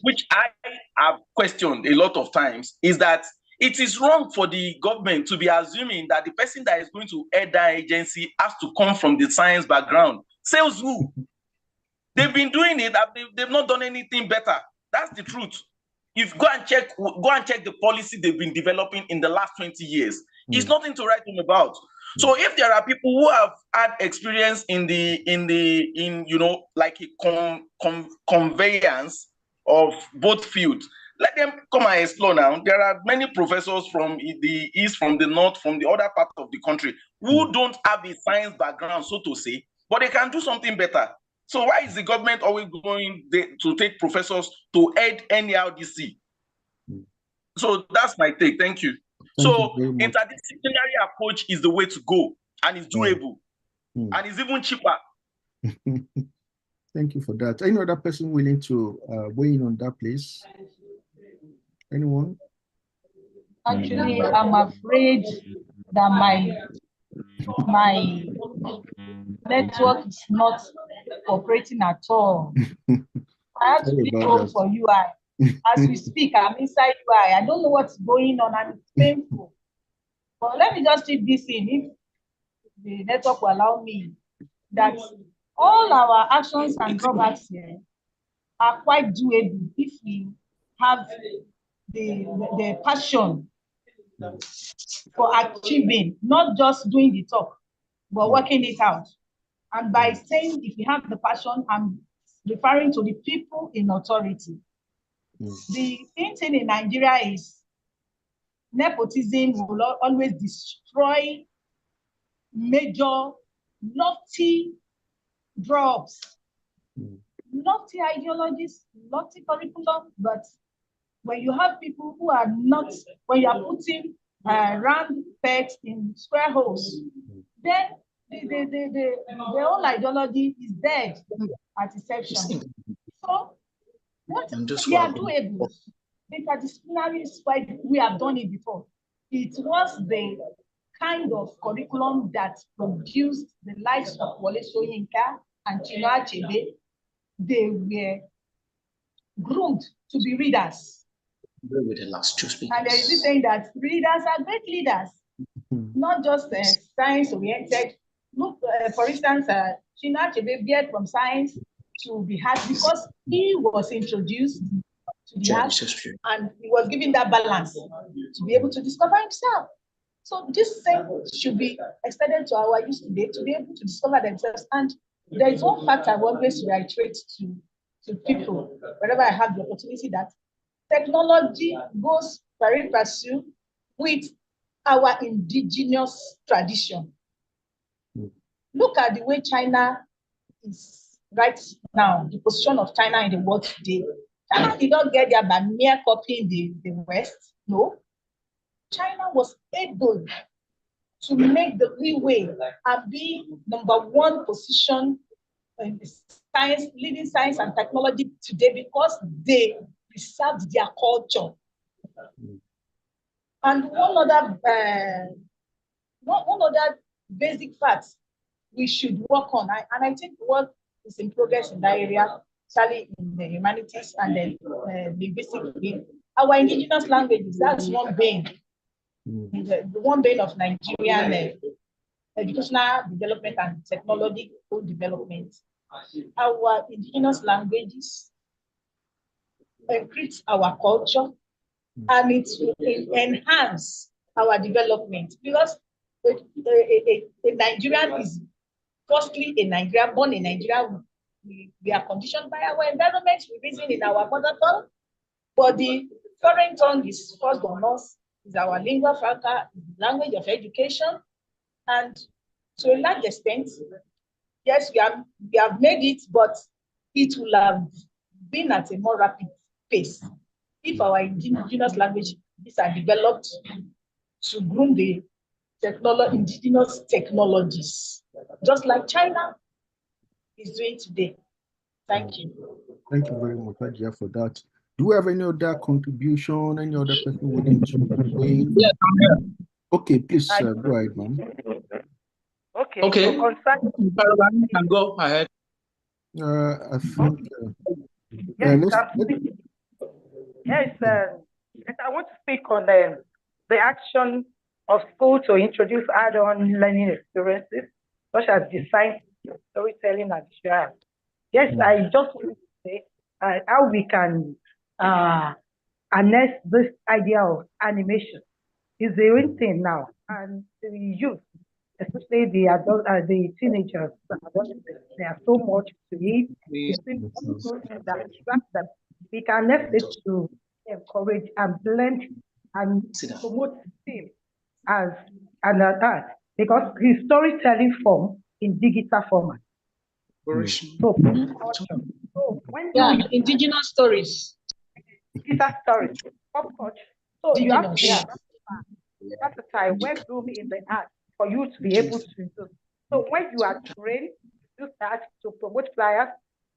Speaker 5: which I have questioned a lot of times, is that it is wrong for the government to be assuming that the person that is going to head that agency has to come from the science background. Sales who? They've been doing it, they've not done anything better. That's the truth. If go and check the policy they've been developing in the last 20 years. It's nothing to write home about. So if there are people who have had experience in you know, like a conveyance of both fields, let them come and explore now. There are many professors from the east, from the north, from the other parts of the country who don't have a science background, so to say, but they can do something better. So why is the government always going to take professors to head NERDC? So that's my take. Thank you. So interdisciplinary approach is the way to go, and it's doable, and it's even cheaper.
Speaker 1: Thank you for that. Any other person willing to weigh in on that, please? Anyone?
Speaker 4: Actually, I'm afraid that my network is not cooperating at all. I have to be home for UI. As we speak, I'm inside UI. I don't know what's going on, and it's painful. But let me just read this in, if the network will allow me, that all our actions and drawbacks here are quite doable if we have the passion for achieving, not just doing the talk, but working it out. And by saying if you have the passion, I'm referring to the people in authority. The thing in Nigeria is nepotism will always destroy major lofty drops, lofty ideologies, lofty curriculum. But when you have people who are not, when you are putting round pegs in square holes, then the whole ideology is dead at inception. So what we are doable, interdisciplinary is why we have done it before. It was the kind of curriculum that produced the likes of Wole Soyinka and Chinua Achebe. They were groomed to be readers.
Speaker 2: With the last two speakers.
Speaker 4: And there is this saying that readers are great leaders, not just science-oriented. Look, for instance, Chinua Achebe veered from science to the heart because he was introduced to the heart, and he was given that balance to be able to discover himself. So this thing should be extended to our youth today to be able to discover themselves. And there is one fact I always reiterate to people whenever I have the opportunity, that technology goes very pursuit with our indigenous tradition. Look at the way China is right now, the position of China in the world today. China did not get there by mere copying the West. No. China was able to make the leeway and be #1 position in the science, leading science and technology today because they preserved their culture. And one other basic fact we should work on, and I think work is in progress in that area, especially in the humanities and the linguistic field. Our indigenous languages, that's one vein, the one vein of Nigerian educational development and technological development. Our indigenous languages enrich our culture, and it will enhance our development, because a Nigerian is firstly a Nigerian, born in Nigeria. We are conditioned by our environment, we reason in our mother tongue, but the foreign tongue is first on us, is our lingua franca, language of education. And to a large extent, yes, we have made it, but it will have been at a more rapid pace if our indigenous languages are developed to groom the indigenous technologies, just like China is doing today. Thank you.
Speaker 1: Thank you very much, Ajia, for that. Do we have any other contribution? Any other person willing to weigh?
Speaker 2: Yes, I'm here.
Speaker 1: Okay, please go ahead, ma'am.
Speaker 2: Okay. So Caroline, can go ahead.
Speaker 1: I think.
Speaker 15: Yes, I want to speak on
Speaker 3: the action of school to introduce add-on learning experiences, such as design, storytelling, and visual. Yes, I just want to say how we can harness this idea of animation. Is the real thing now, and the youth, especially the adult, the teenagers, they are so much to it. That we can help it to encourage and blend and promote STEAM as an art, because his storytelling form in digital format. So, when
Speaker 4: indigenous stories.
Speaker 3: Digital stories, pop culture. So you have to that's the time when room in the art for you to be able to do. So when you are trained to start to promote flyers,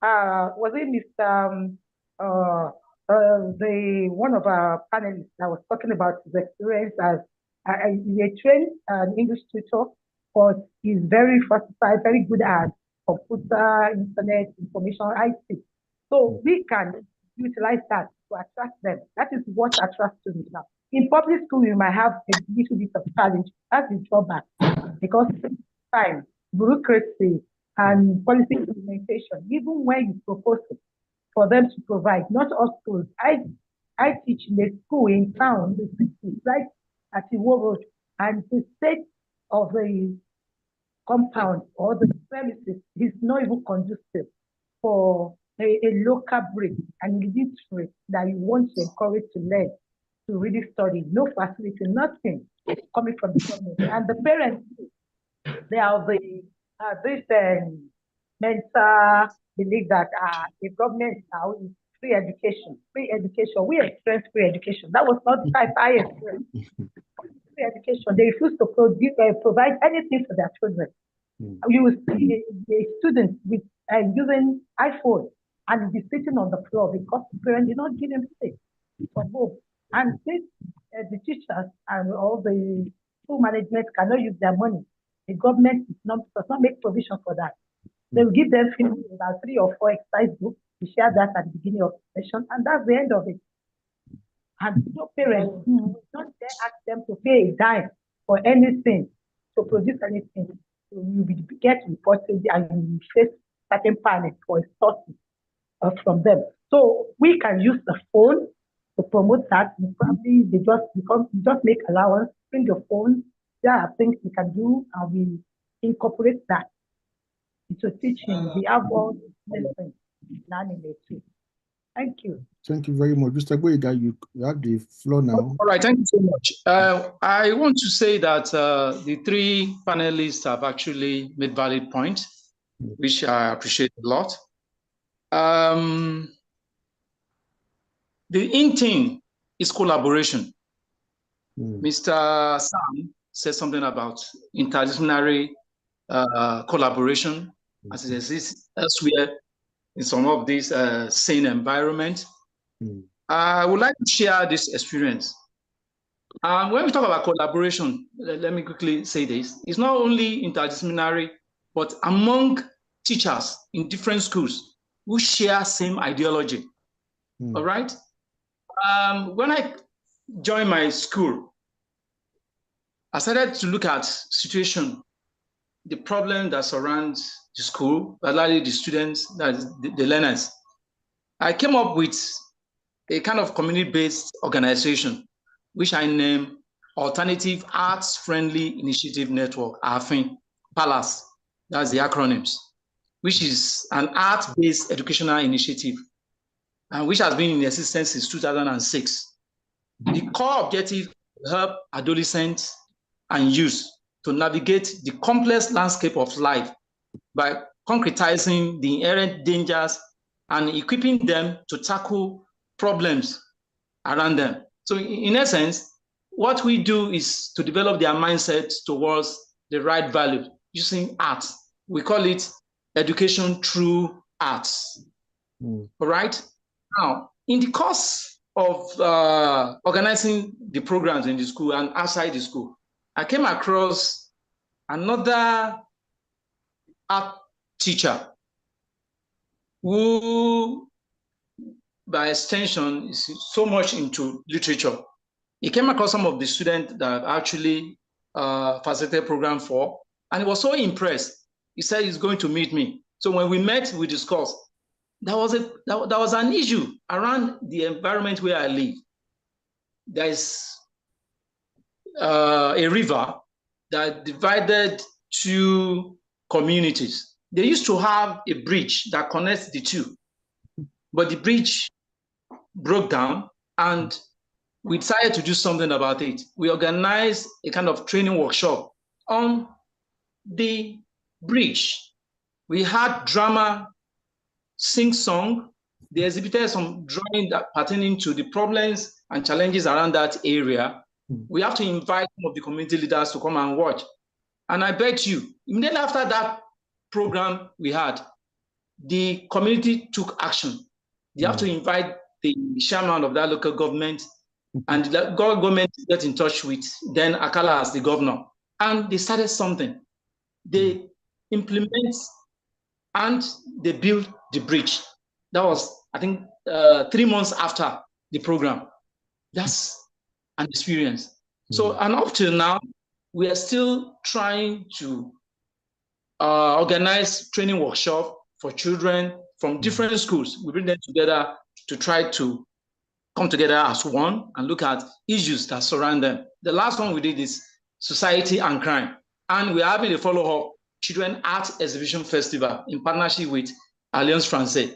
Speaker 3: was it Mr. The one of our panelists that was talking about his experience as a trained English tutor, but he's very versatile, very good at computer, internet, information, IT. So we can utilize that to attract them. That is what attracts students now. In public school, you might have a little bit of challenge. That's the drawback, because time, bureaucracy, and policy implementation, even when you propose it for them to provide, not all schools. I teach in a school in town, the city, right at the Road, and the state of the compound or the premises is not even conducive for a local breed and illiterate that you want to encourage to learn, to really study. No facility, nothing coming from the government. And the parents, they are this mental belief that the government now is free education. Free education. We experienced free education. That was not the type I experienced. Free education. They refuse to provide anything for their children. You will see a student with using iPhone and be sitting on the floor because the parents did not give him space for both. And since the teachers and all the school management cannot use their money, the government does not make provision for that. They will give them about 3 or 4 exercise books. We share that at the beginning of the session, and that's the end of it. And no parents will not dare ask them to pay a dime for anything, to produce anything. So you will get reported and you will face certain panic for sources from them. So we can use the phone to promote that. Probably they just make allowance, bring your phone. There are things we can do, and we incorporate that into teaching. We have all these things too. Thank you.
Speaker 1: Thank you very much. Mr. Boyega, you have the floor now.
Speaker 2: All right, thank you so much. I want to say that the 3 panelists have actually made valid points, which I appreciate a lot. The in thing is collaboration. Mr. Sam said something about interdisciplinary collaboration as it exists elsewhere in some of these sane environments. I would like to share this experience. When we talk about collaboration, let me quickly say this. It's not only interdisciplinary, but among teachers in different schools who share same ideology. All right? When I joined my school, I started to look at situation, the problem that surrounds the school, particularly the students, the learners. I came up with a kind of community-based organization, which I named Alternative Arts Friendly Initiative Network, AFIN, PALAS, that's the acronyms, which is an art-based educational initiative, and which has been in existence since 2006. The core objective is to help adolescents and youth to navigate the complex landscape of life by concretizing the inherent dangers and equipping them to tackle problems around them. So in essence, what we do is to develop their mindset towards the right value using art. We call it education through arts. All right? Now, in the course of organizing the programs in the school and outside the school, I came across another art teacher who, by extension, is so much into literature. he came across some of the students that actually facilitated program for, and he was so impressed. He said he's going to meet me. So when we met, we discussed. There was an issue around the environment where I live. There is a river that divided two communities. They used to have a bridge that connects the two, but the bridge broke down, and we decided to do something about it. We organized a kind of training workshop on the bridge. We had drama, sing song. They exhibited some drawing that pertaining to the problems and challenges around that area. We have to invite some of the community leaders to come and watch. And I bet you, immediately after that program we had, the community took action. They have to invite the chairman of that local government, and the government get in touch with then Akala as the governor. And they started something. They implement and they built the bridge. That was, I think, 3 months after the program. That's an experience. So, and up till now, we are still trying to organize training workshop for children from different schools. We bring them together to try to come together as one and look at issues that surround them. The last one we did is society and crime. And we're having a follow-up Children Art Exhibition Festival in partnership with Alliance Française.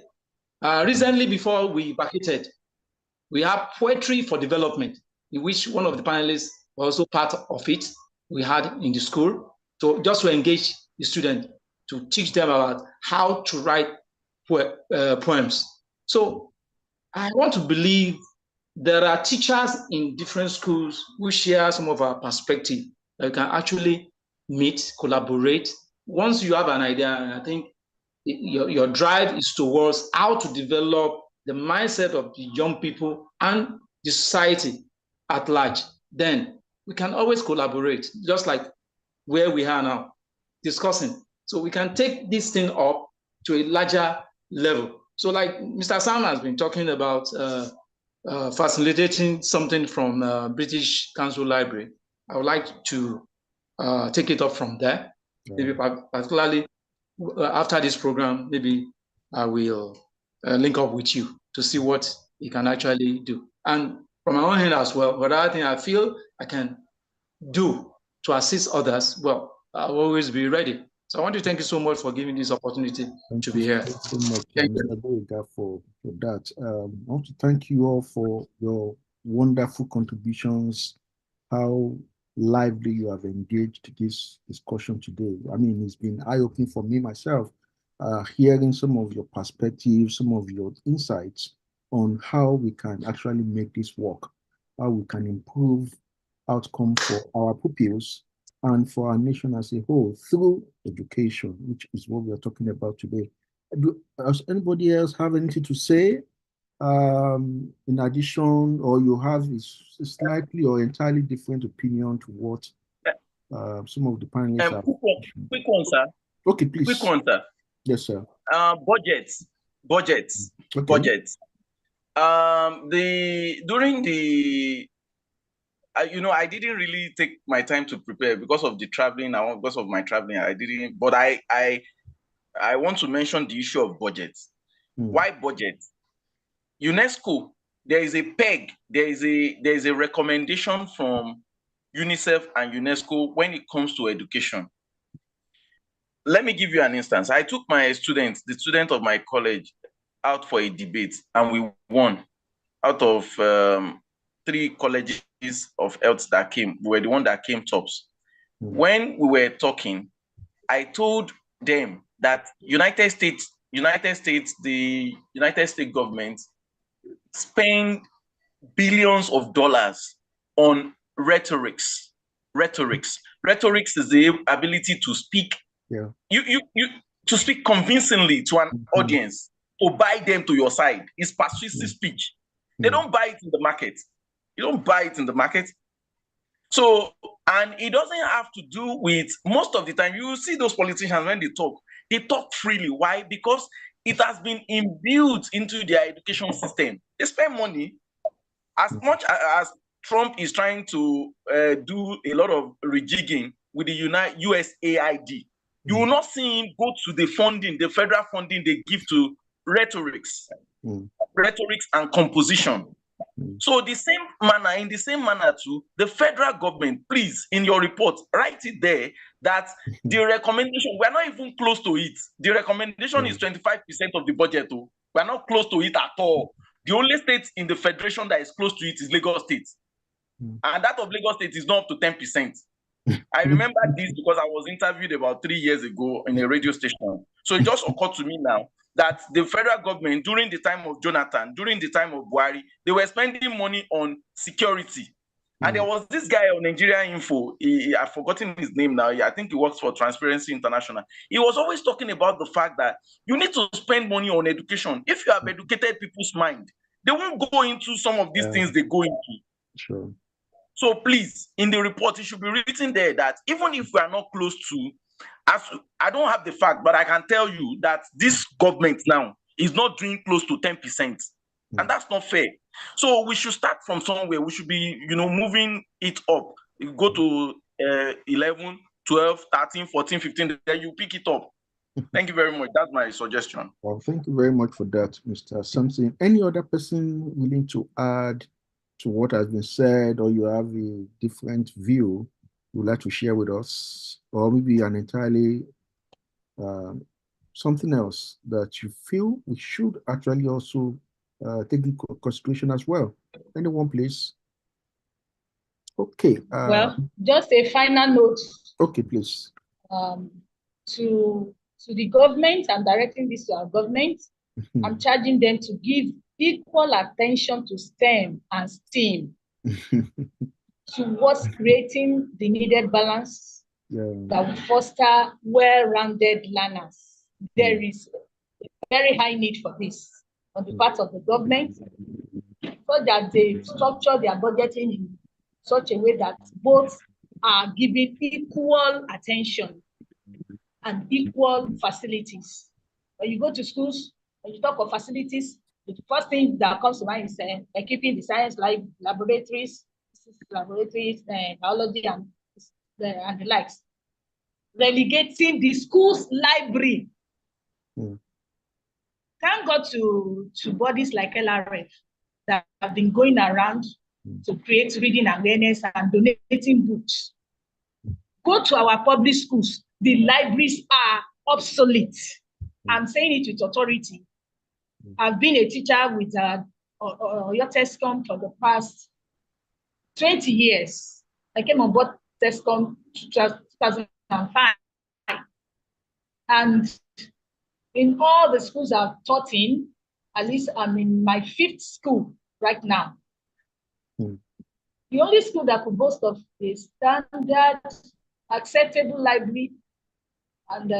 Speaker 2: Recently, before we vacated, we have Poetry for Development, in which one of the panelists was also part of it. We had in the school. So just to engage the student, to teach them about how to write poems. So I want to believe there are teachers in different schools who share some of our perspective that can actually meet, collaborate. Once you have an idea, and I think your drive is towards how to develop the mindset of the young people and the society at large, then we can always collaborate, just like where we are now, discussing. So we can take this thing up to a larger level. So like Mr. Sam has been talking about facilitating something from British Council Library, I would like to take it up from there. Maybe particularly after this program, maybe I will link up with you to see what you can actually do. And from my own hand as well, what other thing I feel I can do to assist others, well, I'll always be ready. So I want to thank you so much for giving this opportunity to be here.
Speaker 1: Thank you so much, for that. I want to thank you all for your wonderful contributions, how lively you have engaged this discussion today. I mean, it's been eye-opening for me myself, hearing some of your perspectives, some of your insights on how we can actually make this work, how we can improve outcome for our pupils and for our nation as a whole through education, which is what we are talking about today. Does anybody else have anything to say in addition, or you have a slightly or entirely different opinion to what some of the panelists have?
Speaker 5: Quick one, sir.
Speaker 1: Okay, please.
Speaker 5: Quick one, sir.
Speaker 1: Yes, sir.
Speaker 5: Budgets.
Speaker 1: Okay.
Speaker 5: During the I didn't really take my time to prepare because of the traveling. Because of my traveling, I didn't. But I want to mention the issue of budget. Why budget? UNESCO, there is a peg. There is a recommendation from UNICEF and UNESCO when it comes to education. Let me give you an instance. I took my students, the student of my college, out for a debate, and we won. Out of 3 colleges of health that came, we were the one that came tops. When we were talking, I told them that the United States government spend billions of dollars on rhetorics. Rhetorics is the ability to speak. To speak convincingly to an audience, to buy them to your side. It's persuasive speech. They don't buy it in the market. You don't buy it in the market. So, and it doesn't have to do with, most of the time, you see those politicians when they talk freely. Why? Because it has been imbued into their education system. They spend money as much as Trump is trying to do a lot of rejigging with the USAID. You will not see him go to the funding, the federal funding they give to rhetorics and composition. So in the same manner too, the federal government, please, in your report, write it there that the recommendation, we're not even close to it. The recommendation is 25% of the budget. We're not close to it at all. The only state in the federation that is close to it is Lagos State. And that of Lagos State is not up to 10%. I remember this because I was interviewed about 3 years ago in a radio station. So it just occurred to me now that the federal government, during the time of Jonathan, during the time of Buhari, they were spending money on security. And there was this guy on Nigerian Info, I've forgotten his name now. I think he works for Transparency International. He was always talking about the fact that you need to spend money on education. If you have educated people's mind, they won't go into some of these things they go into.
Speaker 1: Sure.
Speaker 5: So please, in the report, it should be written there that even if we are not close to, I don't have the fact, but I can tell you that this government now is not doing close to 10%. And that's not fair. So we should start from somewhere. We should be, moving it up. You go to 11, 12, 13, 14, 15, then you pick it up. Thank you very much. That's my suggestion.
Speaker 1: Well, thank you very much for that, Mr. Sampson. Any other person willing to add to what has been said, or you have a different view you would like to share with us, or maybe an entirely something else that you feel we should actually also take into consideration as well? Anyone, please? Okay.
Speaker 4: Well, just a final note.
Speaker 1: Okay, please.
Speaker 4: To the government, I'm directing this to our government. I'm charging them to give equal attention to STEM and STEAM towards creating the needed balance that will foster well-rounded learners. There is a very high need for this on the part of the government, so that they structure their budgeting in such a way that both are given equal attention and equal facilities. When you go to schools, when you talk of facilities, the first thing that comes to mind is equipping the science laboratories, biology, and the likes. Relegating the school's library. Thank God to bodies like LRF that have been going around to create reading awareness and donating books. Go to our public schools. The libraries are obsolete. I'm saying it with authority. I've been a teacher with your TESCOM for the past 20 years. I came on board TESCOM 2005. And in all the schools I've taught in, at least I'm in my 5th school right now. The only school that could boast of a standard, acceptable library and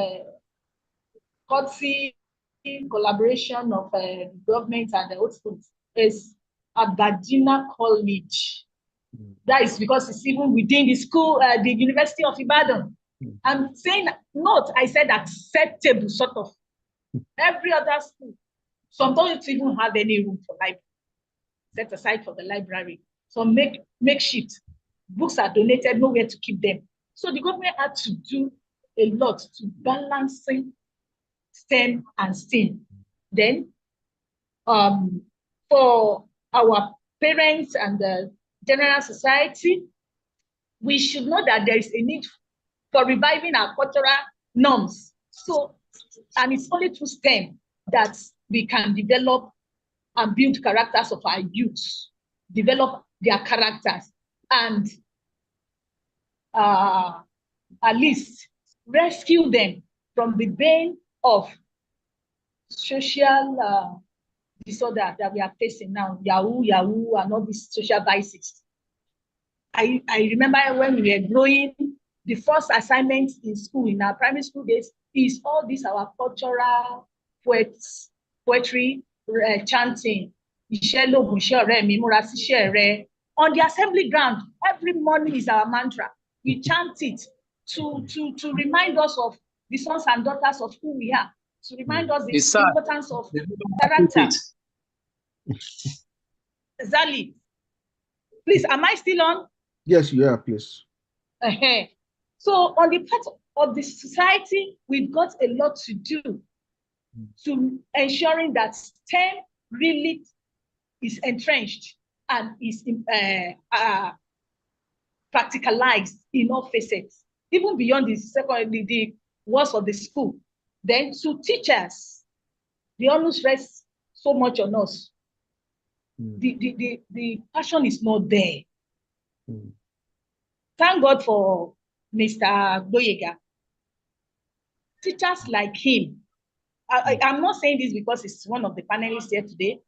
Speaker 4: courtesy collaboration of the government and the old schools is Aberdeen College. That is because it's even within the school, the University of Ibadan. I'm saying not, I said acceptable, sort of. Every other school, some don't even have any room for library, set aside for the library. So makeshift. Books are donated, nowhere to keep them. So the government had to do a lot to balancing STEM and STEAM. Then, for our parents and the general society, we should know that there is a need for reviving our cultural norms. So, and it's only through STEM that we can develop and build characters of our youth, develop their characters, and at least rescue them from the bane of social disorder that we are facing now, Yahoo, and all these social vices. I remember when we were growing, the first assignment in school, in our primary school days, is all these our cultural poetry, chanting. On the assembly ground, every morning is our mantra. We chant it to remind us of the sons and daughters of who we are, to remind us the importance of character. Exactly. Please, am I still on?
Speaker 1: Yes, you are, please.
Speaker 4: So on the part of the society, we've got a lot to do to ensuring that STEM really is entrenched and is practicalized in all facets, even beyond the walls of the school. Then to teachers, the onus rests so much on us. The passion is not there. Thank God for Mr. Boyega. Teachers like him, I'm not saying this because it's one of the panelists here today.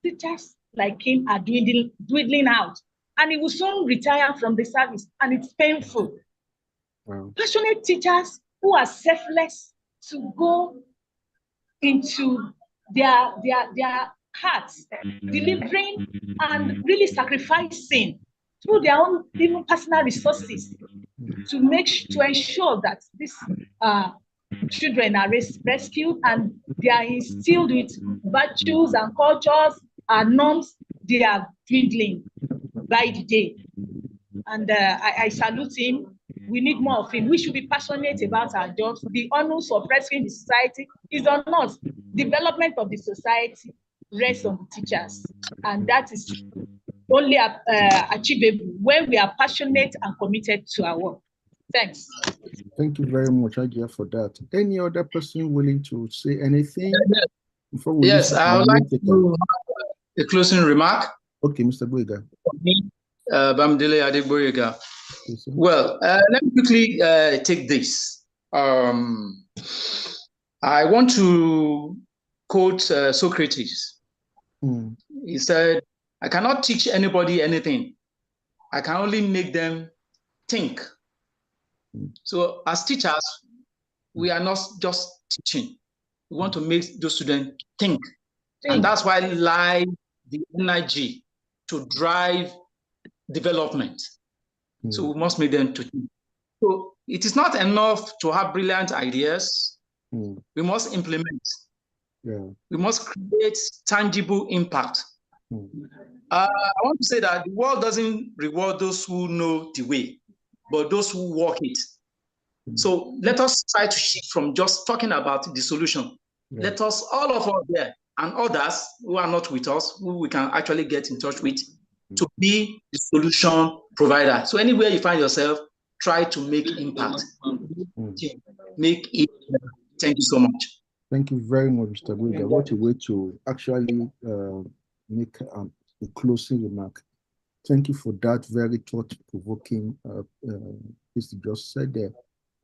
Speaker 4: Teachers like him are dwindling out, and he will soon retire from the service, and it's painful. Wow. Passionate teachers who are selfless to go into their hearts, delivering and really sacrificing through their own even personal resources to ensure that these children are rescued and they are instilled with virtues and cultures and norms. They are dwindling by the day. And I salute him. We need more of him. We should be passionate about our jobs. The onus of rescuing the society is on us. Development of the society rests on the teachers. And that is only achievable when we are passionate and committed to our work. Thanks.
Speaker 1: Thank you very much, Ajia, for that. Any other person willing to say anything before we
Speaker 2: Yes, I would like to do a closing remark.
Speaker 1: Okay, Mr. Boyega.
Speaker 2: Bamdele Adegboyega. Well, let me quickly take this. I want to quote Socrates. He said, I cannot teach anybody anything. I can only make them think. So as teachers, we are not just teaching. We want to make those students think. And that's why lies the energy to drive development. So we must make them to think. So it is not enough to have brilliant ideas. We must implement. We must create tangible impact. I want to say that the world doesn't reward those who know the way, but those who walk it. So let us try to shift from just talking about the solution. Let us, all of us there, and others who are not with us, who we can actually get in touch with, to be the solution provider. So anywhere you find yourself, try to make impact. Make it. Thank you so much.
Speaker 1: Thank you very much, Mr. Boyega. What a way to actually make a closing remark. Thank you for that very thought-provoking piece you just said there.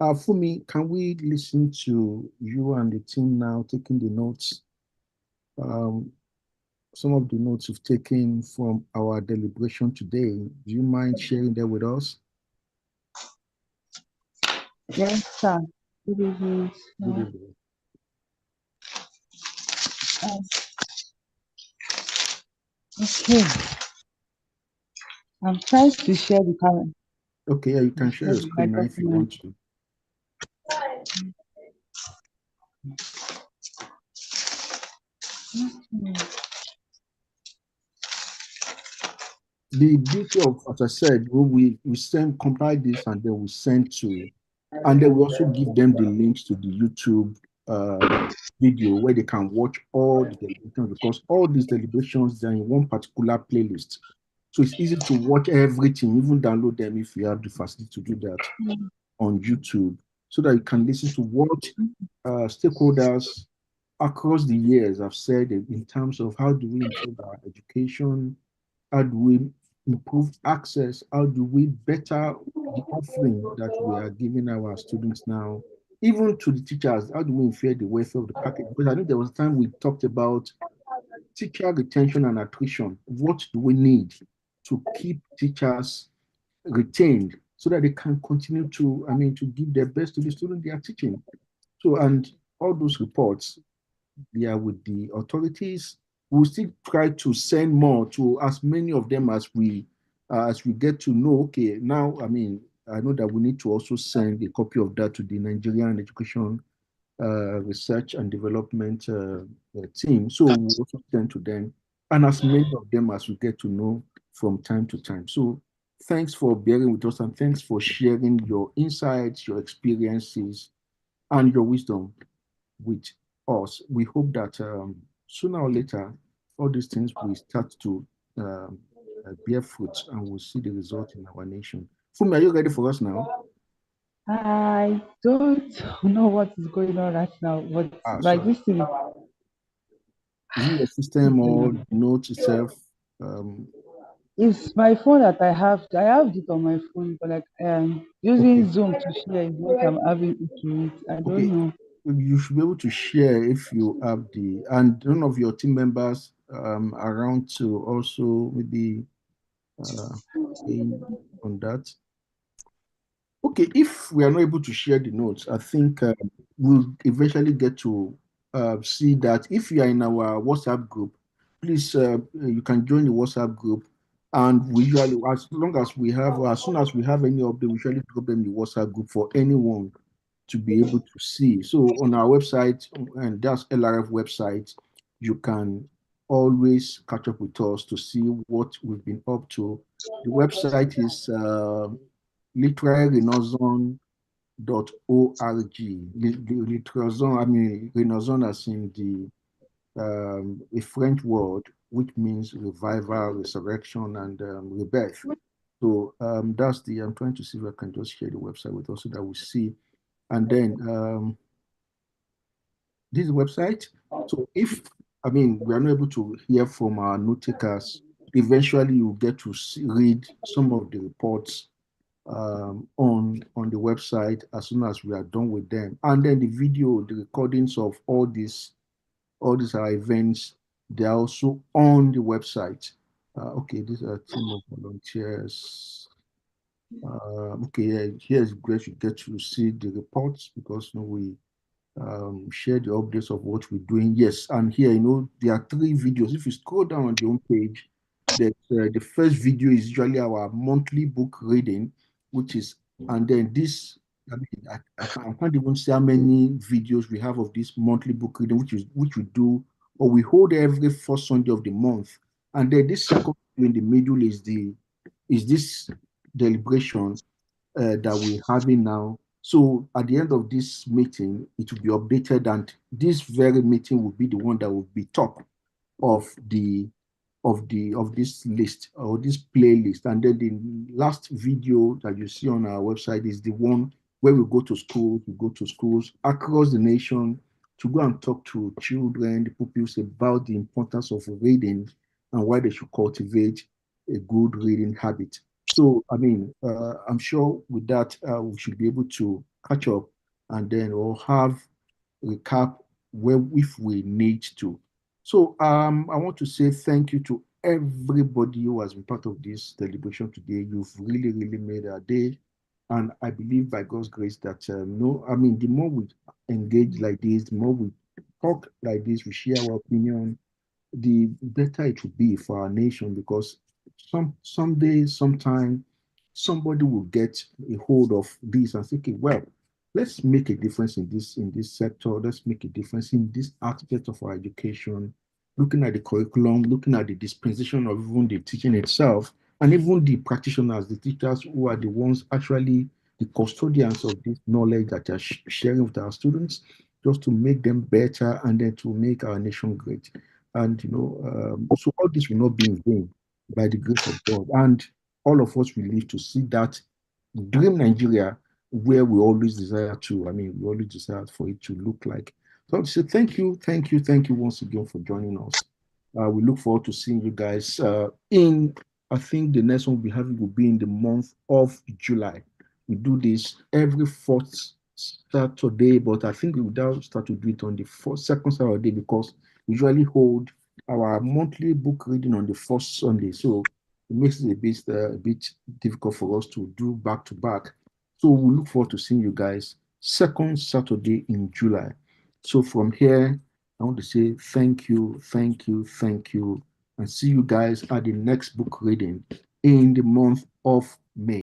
Speaker 1: Fumi, can we listen to you and the team now taking the notes? Some of the notes you've taken from our deliberation today. Do you mind sharing that with us?
Speaker 8: Yes, sir. Good evening.
Speaker 1: Good evening.
Speaker 8: Okay. I'm trying to share the current.
Speaker 1: Okay, yeah, you can share your screen now if you want to. The beauty of, as I said, we compile this and then we send to, and then we also give them the links to the YouTube video where they can watch all the deliberations, because all these deliberations are in one particular playlist. So it's easy to watch everything, even download them if you have the facility to do that on YouTube, so that you can listen to what stakeholders across the years have said in terms of how do we improve our education, how do we improve access, how do we better the offering that we are giving our students now, even to the teachers, how do we ensure the welfare of the package? Because I think there was a time we talked about teacher retention and attrition. What do we need to keep teachers retained so that they can continue to, to give their best to the students they are teaching? So, and all those reports, they are with the authorities. We'll still try to send more to as many of them as we get to know. Okay, now, I know that we need to also send a copy of that to the Nigerian Education Research and Development team. So we'll also send to them, and as many of them as we get to know from time to time. So thanks for bearing with us, and thanks for sharing your insights, your experiences, and your wisdom with us. We hope that sooner or later, all these things will start to bear fruit, and we'll see the result in our nation. Fumi, are you ready for us now?
Speaker 8: I don't know what is going on right now, but like this thing
Speaker 1: is it a system or the note itself?
Speaker 8: It's my phone that I have. I have it on my phone, but like using Zoom to share is what I'm having issue with. I don't know.
Speaker 1: You should be able to share if you have and none of your team members around to also maybe on that. Okay, if we are not able to share the notes, I think we'll eventually get to see that if you are in our WhatsApp group, please, you can join the WhatsApp group. And we usually, as soon as we have any update, we usually drop them in the WhatsApp group for anyone to be able to see. So on our website, and that's LRF website, you can always catch up with us to see what we've been up to. The website is literalrenaissance.org. Renaissance as in a French word, which means revival, resurrection, and rebirth. So that's I'm trying to see if I can just share the website with us so that we see. And then this website. So if, we are not able to hear from our note takers, eventually you'll get to read some of the reports on the website as soon as we are done with them. And then the video, the recordings of all these are events, they're also on the website. Okay, these are a team of volunteers. Okay, here's where you get to see the reports, because we share the updates of what we're doing. Yes, and here, there are 3 videos. If you scroll down on the home page, the first video is usually our monthly book reading, which is, and then this, I can't even say how many videos we have of this monthly book reading, which we do, or we hold every first Sunday of the month. And then this second in the middle is this deliberation that we're having now. So at the end of this meeting, it will be updated, and this very meeting will be the one that will be top of this list or this playlist. And then the last video that you see on our website is the one where we go to schools across the nation to go and talk to children, the pupils, about the importance of reading and why they should cultivate a good reading habit. So, I'm sure with that, we should be able to catch up, and then we'll have recap if we need to. So, I want to say thank you to everybody who has been part of this deliberation today. You've really, really made our day. And I believe by God's grace that, the more we engage like this, the more we talk like this, we share our opinion, the better it will be for our nation, because someday, sometime, somebody will get a hold of this and say, okay, well, let's make a difference in this sector. Let's make a difference in this aspect of our education, looking at the curriculum, looking at the dispensation of even the teaching itself, and even the practitioners, the teachers who are the ones actually the custodians of this knowledge that are sharing with our students, just to make them better and then to make our nation great. And, so all this will not be in vain by the grace of God. And all of us will live to see that dream Nigeria where we always desire to, we always desire for it to look like. So I want to say thank you once again for joining us. We look forward to seeing you guys I think the next one we'll be having will be in the month of July. We do this every 4th Saturday, but I think we will now start to do it on the second Saturday, because we usually hold our monthly book reading on the first Sunday. So it makes it a bit difficult for us to do back to back. So we look forward to seeing you guys second Saturday in July. So from here, I want to say thank you, and see you guys at the next book reading in the month of May.